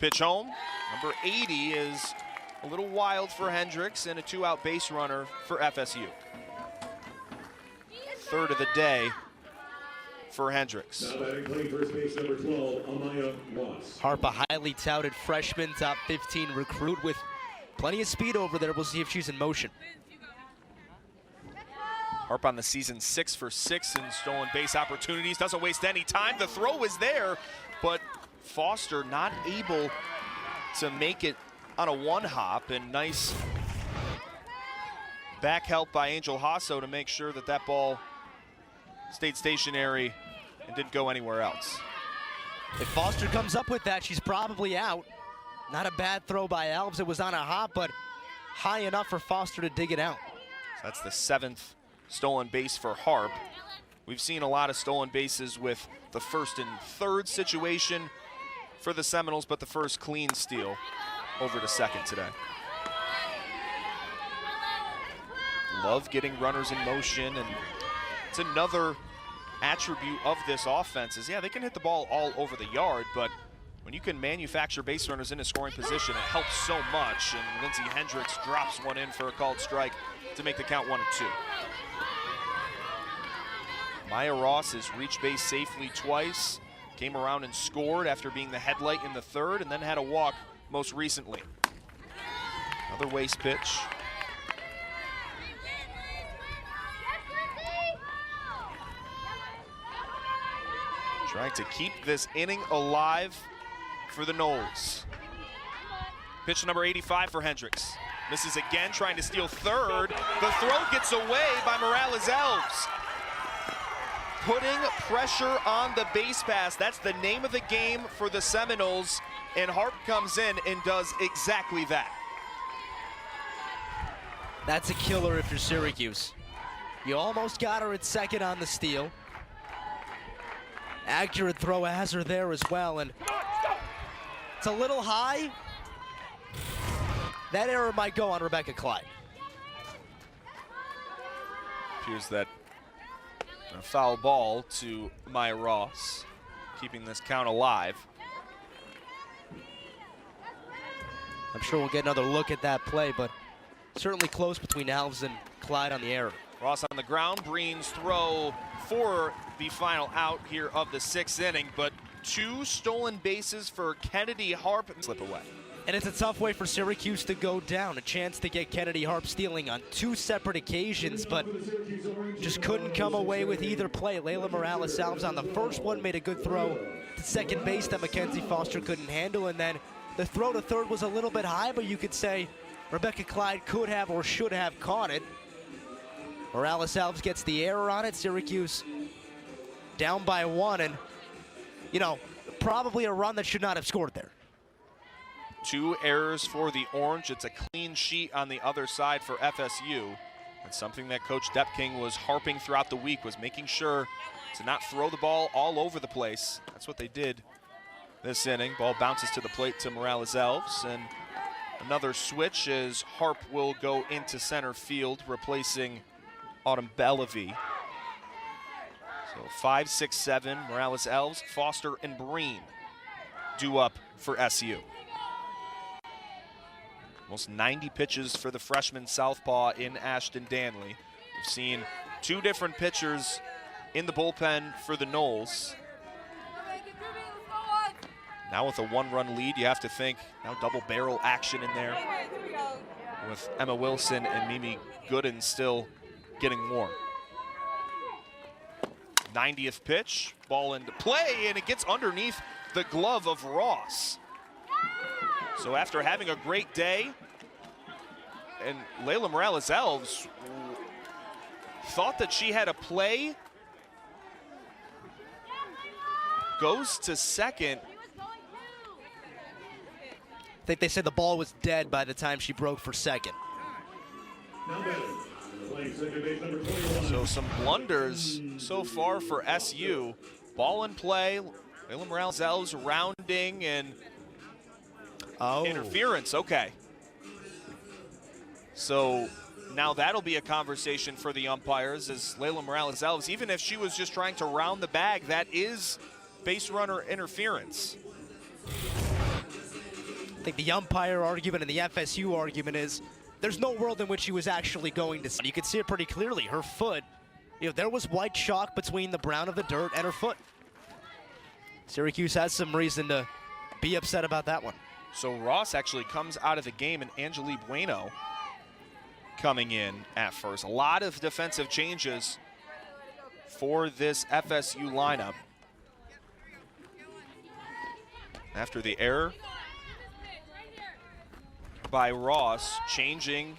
[SPEAKER 2] Pitch home, number 80 is a little wild for Hendricks, and a 2-out base runner for FSU. 3rd of the day for Hendricks.
[SPEAKER 4] Now batting playing first base, number 12, Amaya Ross.
[SPEAKER 1] Harp, a highly touted freshman, top 15 recruit with plenty of speed over there. We'll see if she's in motion.
[SPEAKER 2] Harp on the season 6 for 6 in stolen base opportunities. Doesn't waste any time. The throw is there, but Foster not able to make it on a 1-hop, and nice back help by Angel Hasso to make sure that that ball stayed stationary and didn't go anywhere else.
[SPEAKER 1] If Foster comes up with that, she's probably out. Not a bad throw by Alves. It was on a hop, but high enough for Foster to dig it out.
[SPEAKER 2] So that's the 7th stolen base for Harp. We've seen a lot of stolen bases with the 1st and 3rd situation for the Seminoles, but the first clean steal over to 2nd today. Love getting runners in motion, and it's another attribute of this offense is, yeah, they can hit the ball all over the yard, but when you can manufacture base runners in a scoring position, it helps so much, and Lindsey Hendricks drops one in for a called strike to make the count 1-2. Maya Ross has reached base safely twice, came around and scored after being the headlight in the 3rd, and then had a walk most recently. Another waste pitch. Trying to keep this inning alive for the Noles. Pitch number 85 for Hendricks. Misses again, trying to steal third. The throw gets away by Morales-Elves. Putting pressure on the base pass. That's the name of the game for the Seminoles. And Harp comes in and does exactly that.
[SPEAKER 1] That's a killer if you're Syracuse. You almost got her at second on the steal. Accurate throw has her there as well, and it's a little high. That error might go on Rebecca Clyde.
[SPEAKER 2] Appears that a foul ball to Maya Ross, keeping this count alive.
[SPEAKER 1] I'm sure we'll get another look at that play, but certainly close between Elves and Clyde on the error.
[SPEAKER 2] Ross on the ground, Breen's throw for the final out here of the 6th inning, but 2 stolen bases for Kennedy Harp. Slip away.
[SPEAKER 1] And it's a tough way for Syracuse to go down. A chance to get Kennedy Harp stealing on 2 separate occasions, but just couldn't come away with either play. Layla Morales-Elves on the first one made a good throw to second base that Mackenzie Foster couldn't handle, and then the throw to third was a little bit high, but you could say Rebecca Clyde could have or should have caught it. Morales-Elves gets the error on it. Syracuse down by 1, and, you know, probably a run that should not have scored there.
[SPEAKER 2] 2 errors for the Orange. It's a clean sheet on the other side for FSU. It's something that Coach Depking was harping throughout the week, was making sure to not throw the ball all over the place. That's what they did this inning. Ball bounces to the plate to Morales-Elves, and another switch as Harp will go into center field, replacing Autumn Bellevue. So 5, 6, 7, Morales-Elves, Foster, and Breen due up for SU. Almost 90 pitches for the freshman southpaw in Ashton Danley. We've seen 2 different pitchers in the bullpen for the Noles. Now with a 1-run lead, you have to think now double barrel action in there with Emma Wilson and Mimi Gooden still getting warm. 90th pitch, ball into play, and it gets underneath the glove of Ross. So after having a great day, and Layla Morales-Elves thought that she had a play, goes to second.
[SPEAKER 1] I think they said the ball was dead by the time she broke for second.
[SPEAKER 2] So some blunders so far for SU. Ball in play, Layla Morales-Elves rounding and interference, okay. So now that'll be a conversation for the umpires as Layla Morales-Elves, even if she was just trying to round the bag, that is base runner interference.
[SPEAKER 1] I think the umpire argument and the FSU argument is there's no world in which she was actually going to. You could see it pretty clearly. Her foot, you know, there was white chalk between the brown of the dirt and her foot. Syracuse has some reason to be upset about that one.
[SPEAKER 2] So Ross actually comes out of the game, and Angelique Bueno coming in at first. A lot of defensive changes for this FSU lineup. After the error by Ross, changing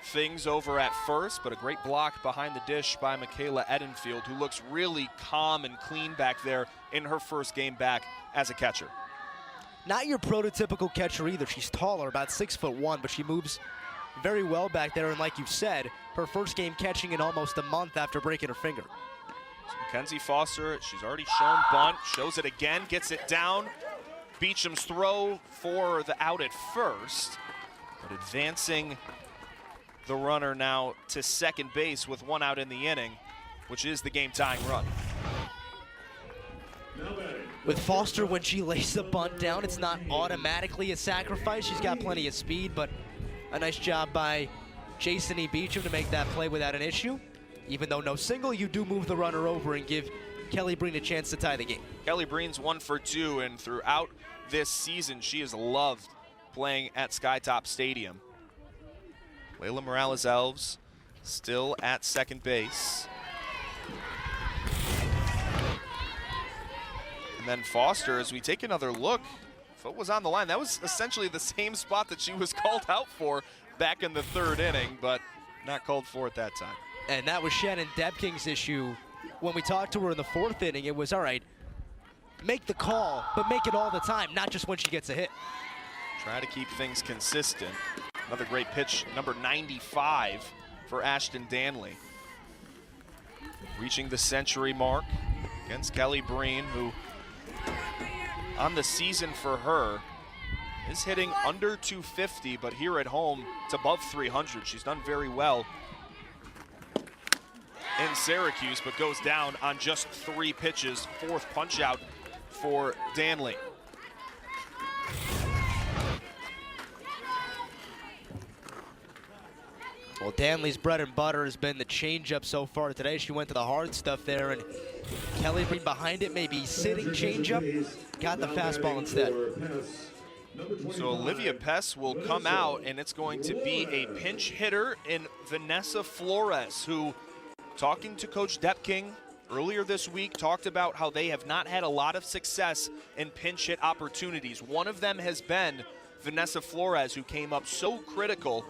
[SPEAKER 2] things over at first, but a great block behind the dish by Michaela Edenfield, who looks really calm and clean back there in her first game back as a catcher.
[SPEAKER 1] Not your prototypical catcher either. She's taller, about 6'1", but she moves very well back there. And like you said, her first game catching in almost a month after breaking her finger.
[SPEAKER 2] So Mackenzie Foster, she's already shown bunt, shows it again, gets it down. Beecham's throw for the out at first, but advancing the runner now to second base with 1 out in the inning, which is the game-tying run.
[SPEAKER 1] With Foster, when she lays the bunt down, it's not automatically a sacrifice. She's got plenty of speed, but a nice job by Jason E. Beecham to make that play without an issue. Even though no single, you do move the runner over and give Kelly Breen a chance to tie the game.
[SPEAKER 2] Kelly Breen's 1 for 2, and throughout this season, she has loved playing at Skytop Stadium. Layla Morales-Elves still at second base. And then Foster, as we take another look, foot was on the line. That was essentially the same spot that she was called out for back in the 3rd inning, but not called for at that time.
[SPEAKER 1] And that was Shannon Debking's issue. When we talked to her in the 4th inning, it was, all right, make the call, but make it all the time, not just when she gets a hit.
[SPEAKER 2] Try to keep things consistent. Another great pitch, number 95 for Ashton Danley. Reaching the century mark against Kelly Breen, who on the season for her is hitting under 250, but here at home, it's above 300. She's done very well in Syracuse, but goes down on just 3 pitches. 4th punch out for Danley.
[SPEAKER 1] Well, Danley's bread and butter has been the changeup so far today. She went to the hard stuff there, and Kelly Breen behind it, maybe sitting changeup, got the fastball instead.
[SPEAKER 2] So Olivia Pess will come out, and it's going to be a pinch hitter in Vanessa Flores, who, talking to Coach Depking earlier this week, talked about how they have not had a lot of success in pinch hit opportunities. One of them has been Vanessa Flores, who came up so critical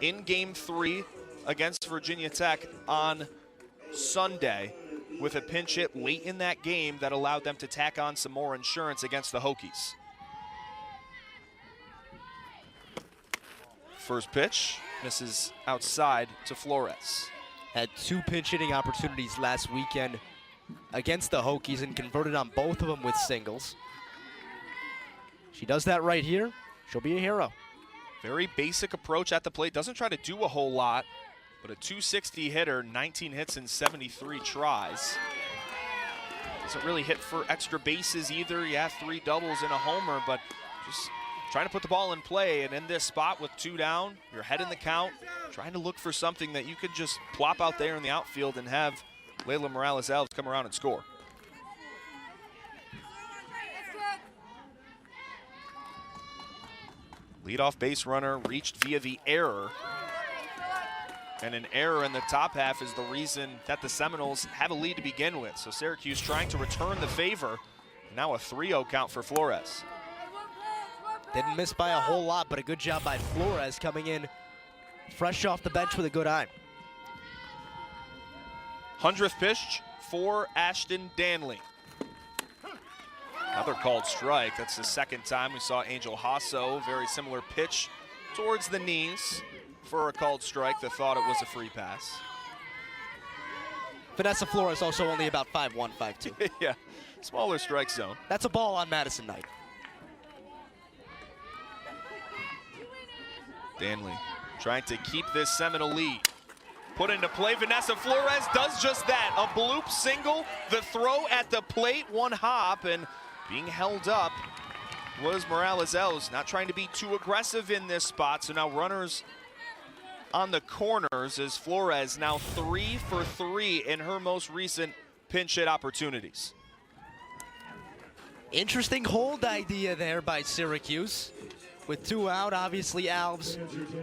[SPEAKER 2] in Game 3 against Virginia Tech on Sunday with a pinch hit late in that game that allowed them to tack on some more insurance against the Hokies. First pitch misses outside to Flores.
[SPEAKER 1] Had 2 pinch hitting opportunities last weekend against the Hokies and converted on both of them with singles. She does that right here, she'll be a hero.
[SPEAKER 2] Very basic approach at the plate. Doesn't try to do a whole lot, but a 260 hitter, 19 hits in 73 tries. Doesn't really hit for extra bases either. Yeah, 3 doubles and a homer, but just trying to put the ball in play. And in this spot with 2 down, you're ahead in the count, trying to look for something that you could just plop out there in the outfield and have Layla Morales-Alves come around and score. Leadoff base runner reached via the error. And an error in the top half is the reason that the Seminoles have a lead to begin with. So Syracuse trying to return the favor. Now a 3-0 count for Flores.
[SPEAKER 1] Didn't miss by a whole lot, but a good job by Flores coming in fresh off the bench with a good eye.
[SPEAKER 2] 100th pitch for Ashton Danley. Another called strike. That's the 2nd time we saw Angel Hasso. Very similar pitch towards the knees for a called strike that thought it was a free pass.
[SPEAKER 1] Vanessa Flores also only about 5'1", 5'2".
[SPEAKER 2] Yeah, smaller strike zone.
[SPEAKER 1] That's a ball on Madison Knight.
[SPEAKER 2] Danley trying to keep this Seminole lead. Put into play, Vanessa Flores does just that. A bloop single, the throw at the plate, 1 hop, and being held up was Morales-Alves. Not trying to be too aggressive in this spot, so now runners on the corners as Flores now 3 for 3 in her most recent pinch hit opportunities.
[SPEAKER 1] Interesting hold idea there by Syracuse. With 2 out, obviously Alves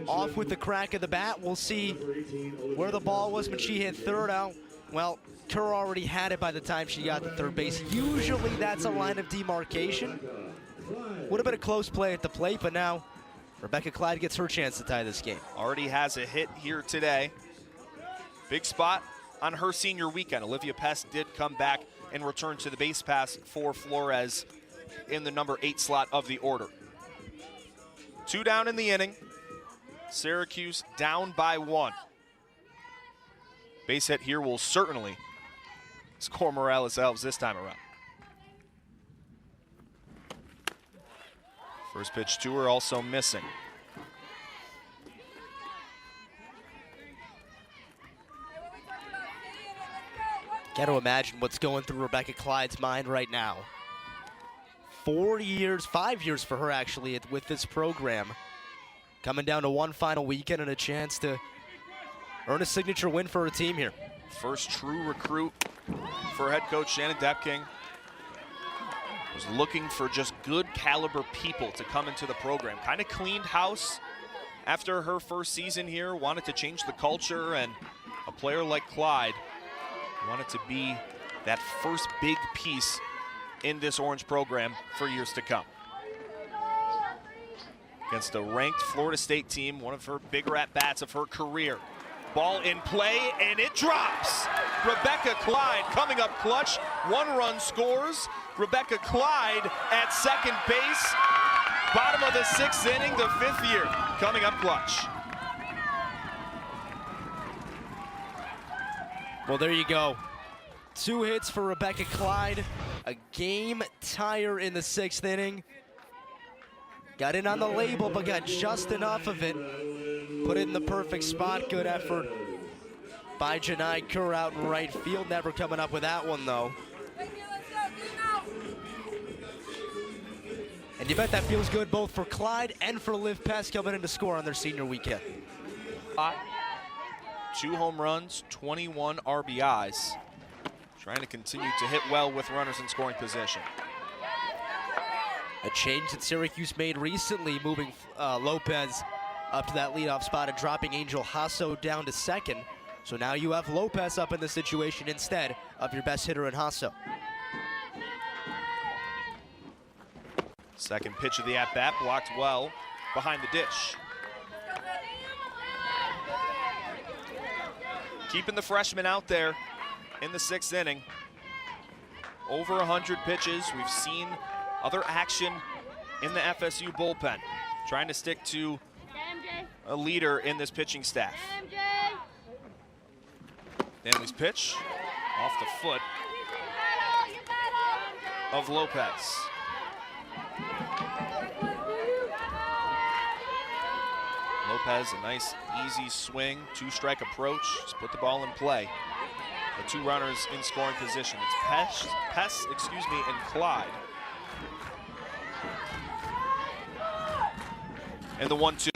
[SPEAKER 1] off with the crack of the bat. We'll see where the ball was when she hit 3rd out. Well, Kerr already had it by the time she got to 3rd base. Usually that's a line of demarcation. Would have been a close play at the plate, but now Rebecca Clyde gets her chance to tie this game.
[SPEAKER 2] Already has a hit here today. Big spot on her senior weekend. Olivia Pest did come back and return to the base pass for Flores in the number 8 slot of the order. 2 down in the inning. Syracuse down by 1. Base hit here will certainly score Morales-Alves this time around. First pitch to her also missing.
[SPEAKER 1] Got to imagine what's going through Rebecca Clyde's mind right now. 4 years, 5 years for her actually with this program. Coming down to 1 final weekend and a chance to earn a signature win for her team here.
[SPEAKER 2] First true recruit for head coach Shannon Depking. Was looking for just good caliber people to come into the program. Kind of cleaned house after her first season here. Wanted to change the culture, and a player like Clyde wanted to be that first big piece in this Orange program for years to come. against a ranked Florida State team, one of her bigger at-bats of her career. Ball in play, and it drops. Rebecca Clyde coming up clutch. 1 run scores. Rebecca Clyde at second base. Bottom of the 6th inning, the 5th year, coming up clutch.
[SPEAKER 1] Well, there you go. 2 hits for Rebecca Clyde. A game tire in the 6th inning. Got in on the label, but got just enough of it. Put it in the perfect spot. Good effort by Janai Kerr out in right field. Never coming up with that one, though. And you bet that feels good both for Clyde and for Liv Pest coming in to score on their senior weekend.
[SPEAKER 2] 2 home runs, 21 RBIs. Trying to continue to hit well with runners in scoring position.
[SPEAKER 1] A change that Syracuse made recently, moving Lopez up to that leadoff spot and dropping Angel Hasso down to second. So now you have Lopez up in the situation instead of your best hitter in Hasso.
[SPEAKER 2] Second pitch of the at-bat, blocked well behind the dish. Keeping the freshman out there in the 6th inning. Over 100 pitches. We've seen other action in the FSU bullpen. Trying to stick to a leader in this pitching staff. Danley's pitch off the foot of Lopez. Lopez, a nice easy swing, 2-strike approach, just put the ball in play. The 2 runners in scoring position. It's Pest, and Clyde. And the 1-2.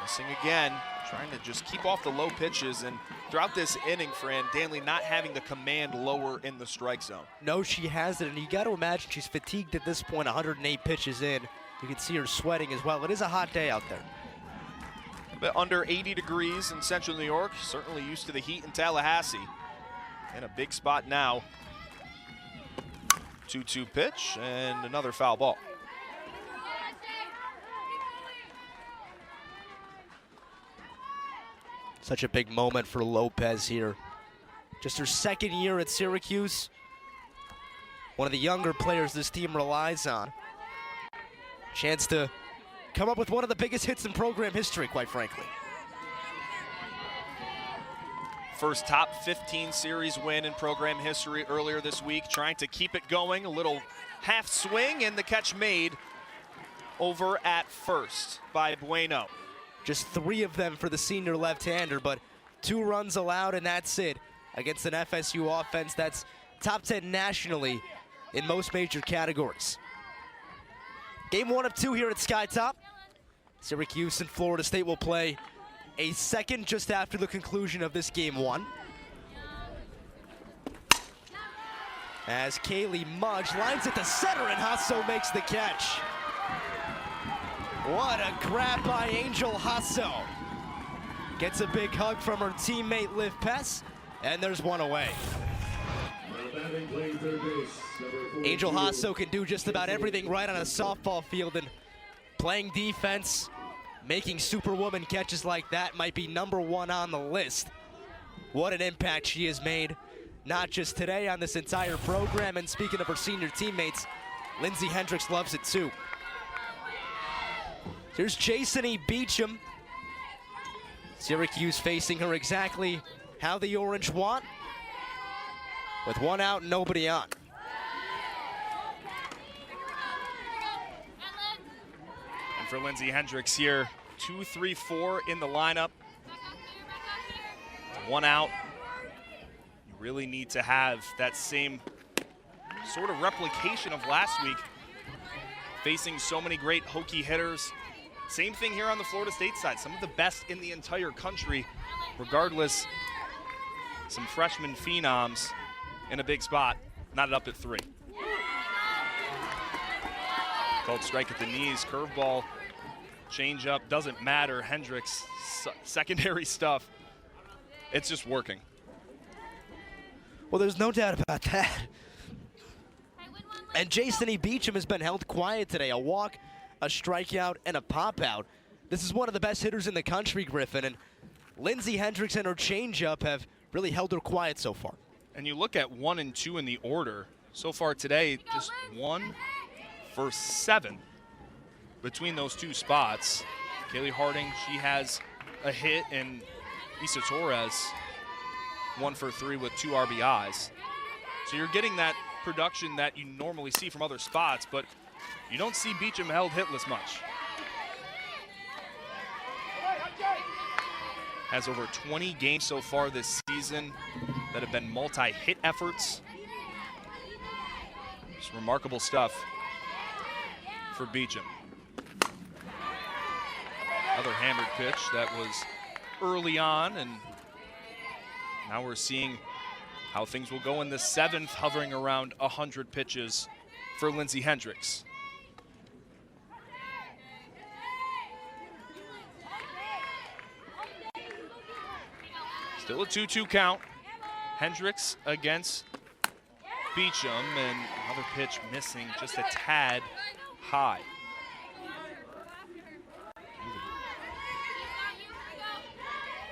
[SPEAKER 2] Missing again, trying to just keep off the low pitches, and throughout this inning, Fran, Danley not having the command lower in the strike zone.
[SPEAKER 1] No, she hasn't, and you got to imagine she's fatigued at this point, 108 pitches in. You can see her sweating as well. It is a hot day out there.
[SPEAKER 2] A bit under 80 degrees in central New York, certainly used to the heat in Tallahassee. In a big spot now. 2-2 pitch and another foul ball.
[SPEAKER 1] Such a big moment for Lopez here. Just her 2nd year at Syracuse. One of the younger players this team relies on. Chance to come up with one of the biggest hits in program history, quite frankly.
[SPEAKER 2] First top 15 series win in program history earlier this week. Trying to keep it going. A little half swing, and the catch made over at first by Bueno.
[SPEAKER 1] Just 3 of them for the senior left-hander, but 2 runs allowed, and that's it. Against an FSU offense that's top 10 nationally in most major categories. Game 1 of 2 here at Skytop. Syracuse and Florida State will play a second just after the conclusion of this game 1. As Kaylee Mudge lines it to center, and Hasso makes the catch. What a grab by Angel Hasso. Gets a big hug from her teammate Liv Pest, and there's one away. Angel Hasso can do just about everything right on a softball field, and playing defense, making superwoman catches like that might be #1 on the list. What an impact she has made, not just today, on this entire program. And speaking of her senior teammates, Lindsay Hendricks loves it too. Here's Jason E. Beecham. Syracuse facing her exactly how the Orange want, with 1 out and nobody on.
[SPEAKER 2] And for Lindsay Hendricks here, 2, 3, 4 in the lineup. 1 out. You really need to have that same sort of replication of last week, facing so many great Hokie hitters. Same thing here on the Florida State side. Some of the best in the entire country, regardless. Some freshman phenoms in a big spot, knotted up at 3. Called strike at the knees, curveball, changeup, doesn't matter. Hendricks, secondary stuff, it's just working.
[SPEAKER 1] Well, there's no doubt about that. And Jason E. Beecham has been held quiet today. A walk a strikeout, and a pop-out. This is one of the best hitters in the country, Griffin, and Lindsey Hendricks and her changeup have really held her quiet so far.
[SPEAKER 2] And you look at 1 and 2 in the order. So far today, just 1 for 7 between those two spots. Kaylee Harding, she has a hit, and Issa Torres 1 for 3 with 2 RBIs. So you're getting that production that you normally see from other spots, but you don't see Beecham held hitless much. Has over 20 games so far this season that have been multi-hit efforts. Just remarkable stuff for Beecham. Another hammered pitch that was early on, and now we're seeing how things will go in the 7th, hovering around 100 pitches for Lindsey Hendricks. Still a 2-2 count. Hendricks against Beecham, and another pitch missing just a tad high.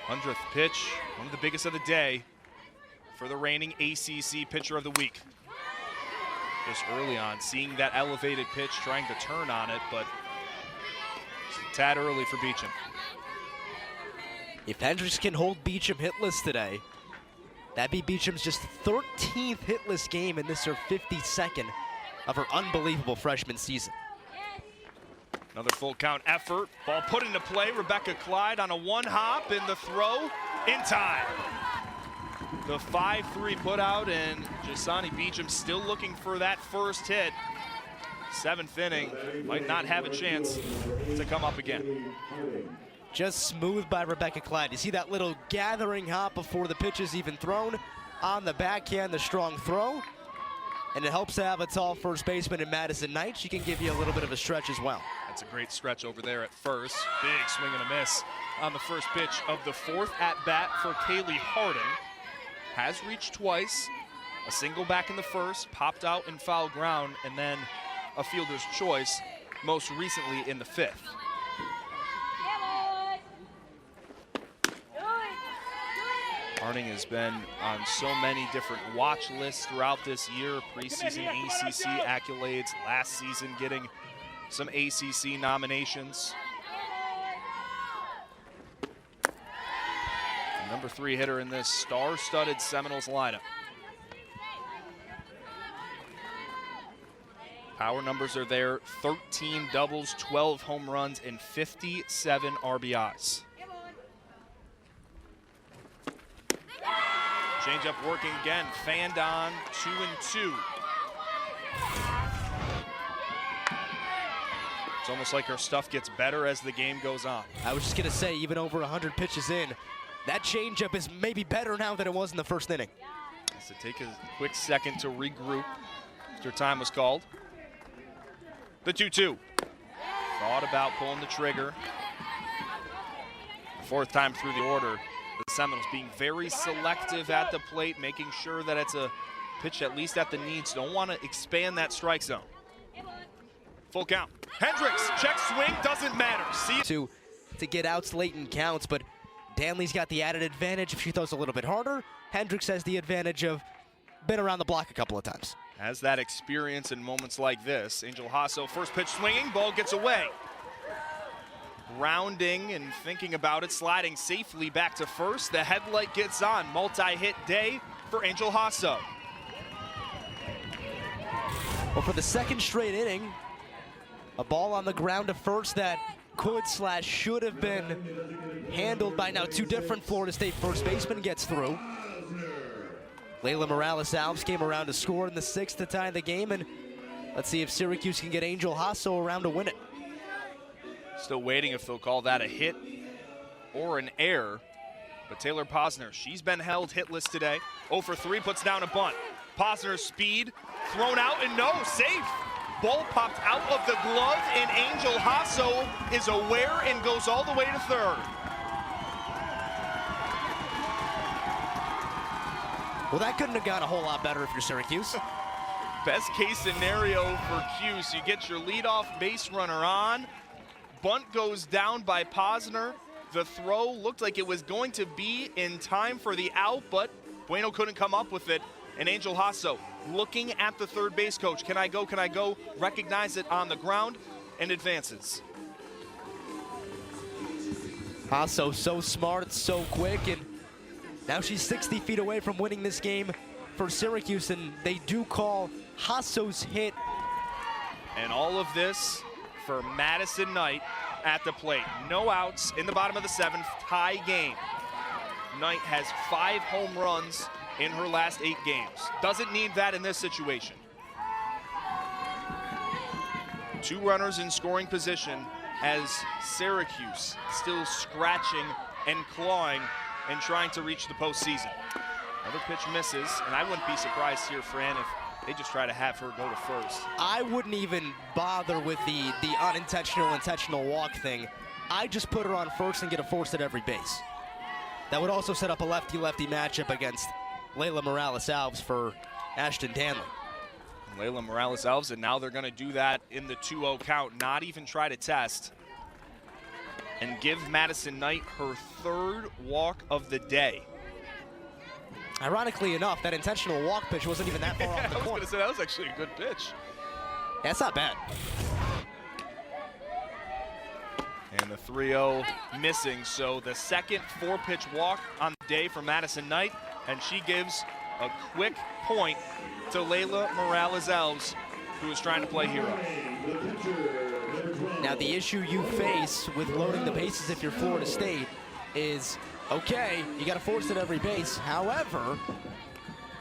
[SPEAKER 2] 100th pitch, one of the biggest of the day for the reigning ACC Pitcher of the Week. Just early on, seeing that elevated pitch, trying to turn on it, but just a tad early for Beecham.
[SPEAKER 1] If Hendricks can hold Beecham hitless today, that'd be Beecham's just 13th hitless game, and this is her 52nd of her unbelievable freshman season.
[SPEAKER 2] Another full count effort. Ball put into play. Rebecca Clyde on a 1-hop, and the throw in time. The 5-3 put out, and Jasani Beecham still looking for that first hit. 7th inning, might not have a chance to come up again.
[SPEAKER 1] Just smooth by Rebecca Clyde. You see that little gathering hop before the pitch is even thrown. On the backhand, the strong throw. And it helps to have a tall first baseman in Madison Knight. She can give you a little bit of a stretch as well.
[SPEAKER 2] That's a great stretch over there at first. Big swing and a miss on the first pitch of the 4th at-bat for Kaylee Harding. Has reached twice. A single back in the 1st, popped out in foul ground, and then a fielder's choice, most recently in the 5th. Harding has been on so many different watch lists throughout this year. Preseason ACC accolades, last season getting some ACC nominations. The number 3 hitter in this star-studded Seminoles lineup. Power numbers are there: 13 doubles, 12 home runs, and 57 RBIs. Changeup working again, fanned on, 2-2. It's almost like her stuff gets better as the game goes on.
[SPEAKER 1] I was just gonna say, even over 100 pitches in, that changeup is maybe better now than it was in the 1st inning.
[SPEAKER 2] So take a quick second to regroup after time was called. The 2-2. Thought about pulling the trigger. 4th time through the order. The Seminoles being very selective at the plate, making sure that it's a pitch at least at the needs. Don't want to expand that strike zone. Full count. Hendricks, check swing, doesn't matter. See
[SPEAKER 1] to get outs late in counts, but Danley's got the added advantage if she throws a little bit harder. Hendricks has the advantage of been around the block a couple of times.
[SPEAKER 2] Has that experience in moments like this. Angel Hasso, first pitch swinging, ball gets away. Rounding and thinking about it, sliding safely back to first. The headlight gets on. Multi-hit day for Angel Hasso.
[SPEAKER 1] Well, for the 2nd straight inning, a ball on the ground to first that could/should have been handled by now 2 different Florida State first basemen gets through. Layla Morales-Alves came around to score in the 6th to tie the game, and let's see if Syracuse can get Angel Hasso around to win it.
[SPEAKER 2] Still waiting if they'll call that a hit or an error. But Taylor Posner, she's been held hitless today. 0 for 3, puts down a bunt. Posner's speed, thrown out, and no, safe. Ball popped out of the glove, and Angel Hasso is aware and goes all the way to 3rd.
[SPEAKER 1] Well, that couldn't have gone a whole lot better if you're Syracuse.
[SPEAKER 2] best case scenario for Cuse. You get your leadoff base runner on. Bunt goes down by Posner. The throw looked like it was going to be in time for the out, but Bueno couldn't come up with it. And Angel Hasso looking at the third base coach. Can I go? Can I go? Recognize it on the ground and advances.
[SPEAKER 1] Hasso so smart, so quick, and now she's 60 feet away from winning this game for Syracuse, and they do call Hasso's hit.
[SPEAKER 2] And all of this for Madison Knight at the plate. No outs in the bottom of the 7th, tie game. Knight has 5 home runs in her last 8 games. Doesn't need that in this situation. 2 runners in scoring position as Syracuse still scratching and clawing and trying to reach the postseason. Another pitch misses, and I wouldn't be surprised here, Fran, if they just try to have her go to first.
[SPEAKER 1] I wouldn't even bother with the unintentional, intentional walk thing. I just put her on first and get a force at every base. That would also set up a lefty-lefty matchup against Layla Morales-Alves for Ashton Danley.
[SPEAKER 2] Layla Morales-Alves, and now they're going to do that in the 2-0 count, not even try to test, and give Madison Knight her 3rd walk of the day.
[SPEAKER 1] Ironically enough, that intentional walk pitch wasn't even that far off the
[SPEAKER 2] I was
[SPEAKER 1] corner.
[SPEAKER 2] going to say, that was actually a good pitch.
[SPEAKER 1] That's not bad.
[SPEAKER 2] And the 3-0 missing, so the second 4-pitch walk on the day for Madison Knight, and she gives a quick point to Layla Morales-Alves, who is trying to play hero.
[SPEAKER 1] Now the issue you face with loading the bases if you're Florida State is, okay, you got to force at every base. However,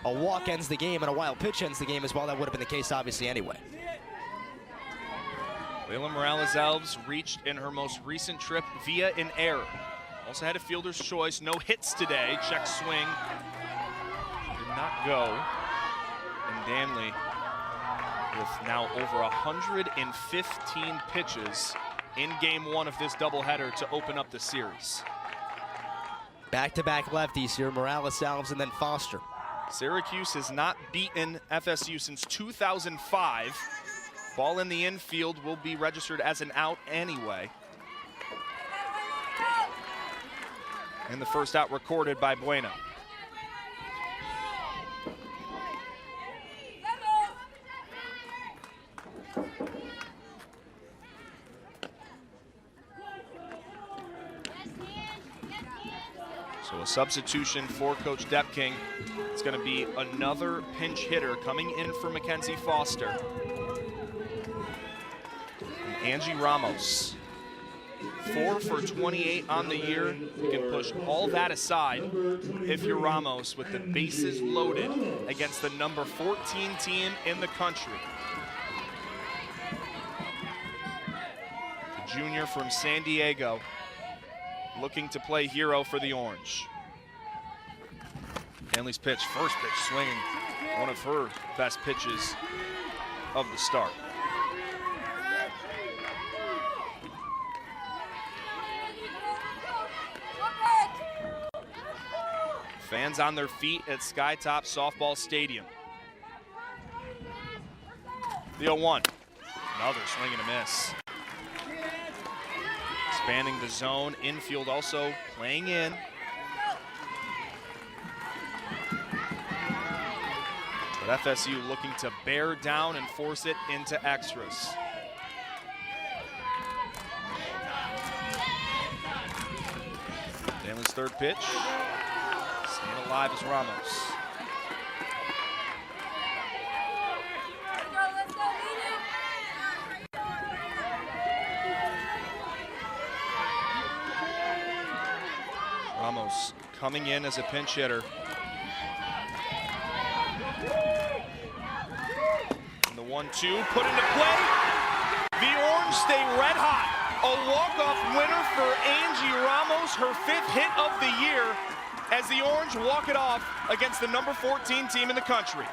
[SPEAKER 1] a walk ends the game and a wild pitch ends the game as well. That would have been the case obviously anyway.
[SPEAKER 2] Layla Morales-Alves reached in her most recent trip via an error. Also had a fielder's choice, no hits today. Check swing, did not go. And Danley with now over 115 pitches in game 1 of this doubleheader to open up the series.
[SPEAKER 1] Back-to-back lefties here, Morales-Alves and then Foster.
[SPEAKER 2] Syracuse has not beaten FSU since 2005. Ball in the infield will be registered as an out anyway. And the first out recorded by Bueno. So a substitution for Coach Depking. It's going to be another pinch hitter coming in for Mackenzie Foster. Angie Ramos, 4 for 28 on the year. You can push all that aside if you're Ramos with the bases loaded against the number 14 team in the country. The junior from San Diego looking to play hero for the Orange. Danley's pitch, first pitch swinging, one of her best pitches of the start. Fans on their feet at Skytop Softball Stadium. The 0-1. Another swing and a miss. Expanding the zone. Infield also playing in. But FSU looking to bear down and force it into extras. Danley's third pitch. Staying alive is Ramos. Ramos coming in as a pinch hitter. And the 1-2 put into play. The Orange stay red hot. A walk-off winner for Angie Ramos, her 5th hit of the year, as the Orange walk it off against the number 14 team in the country.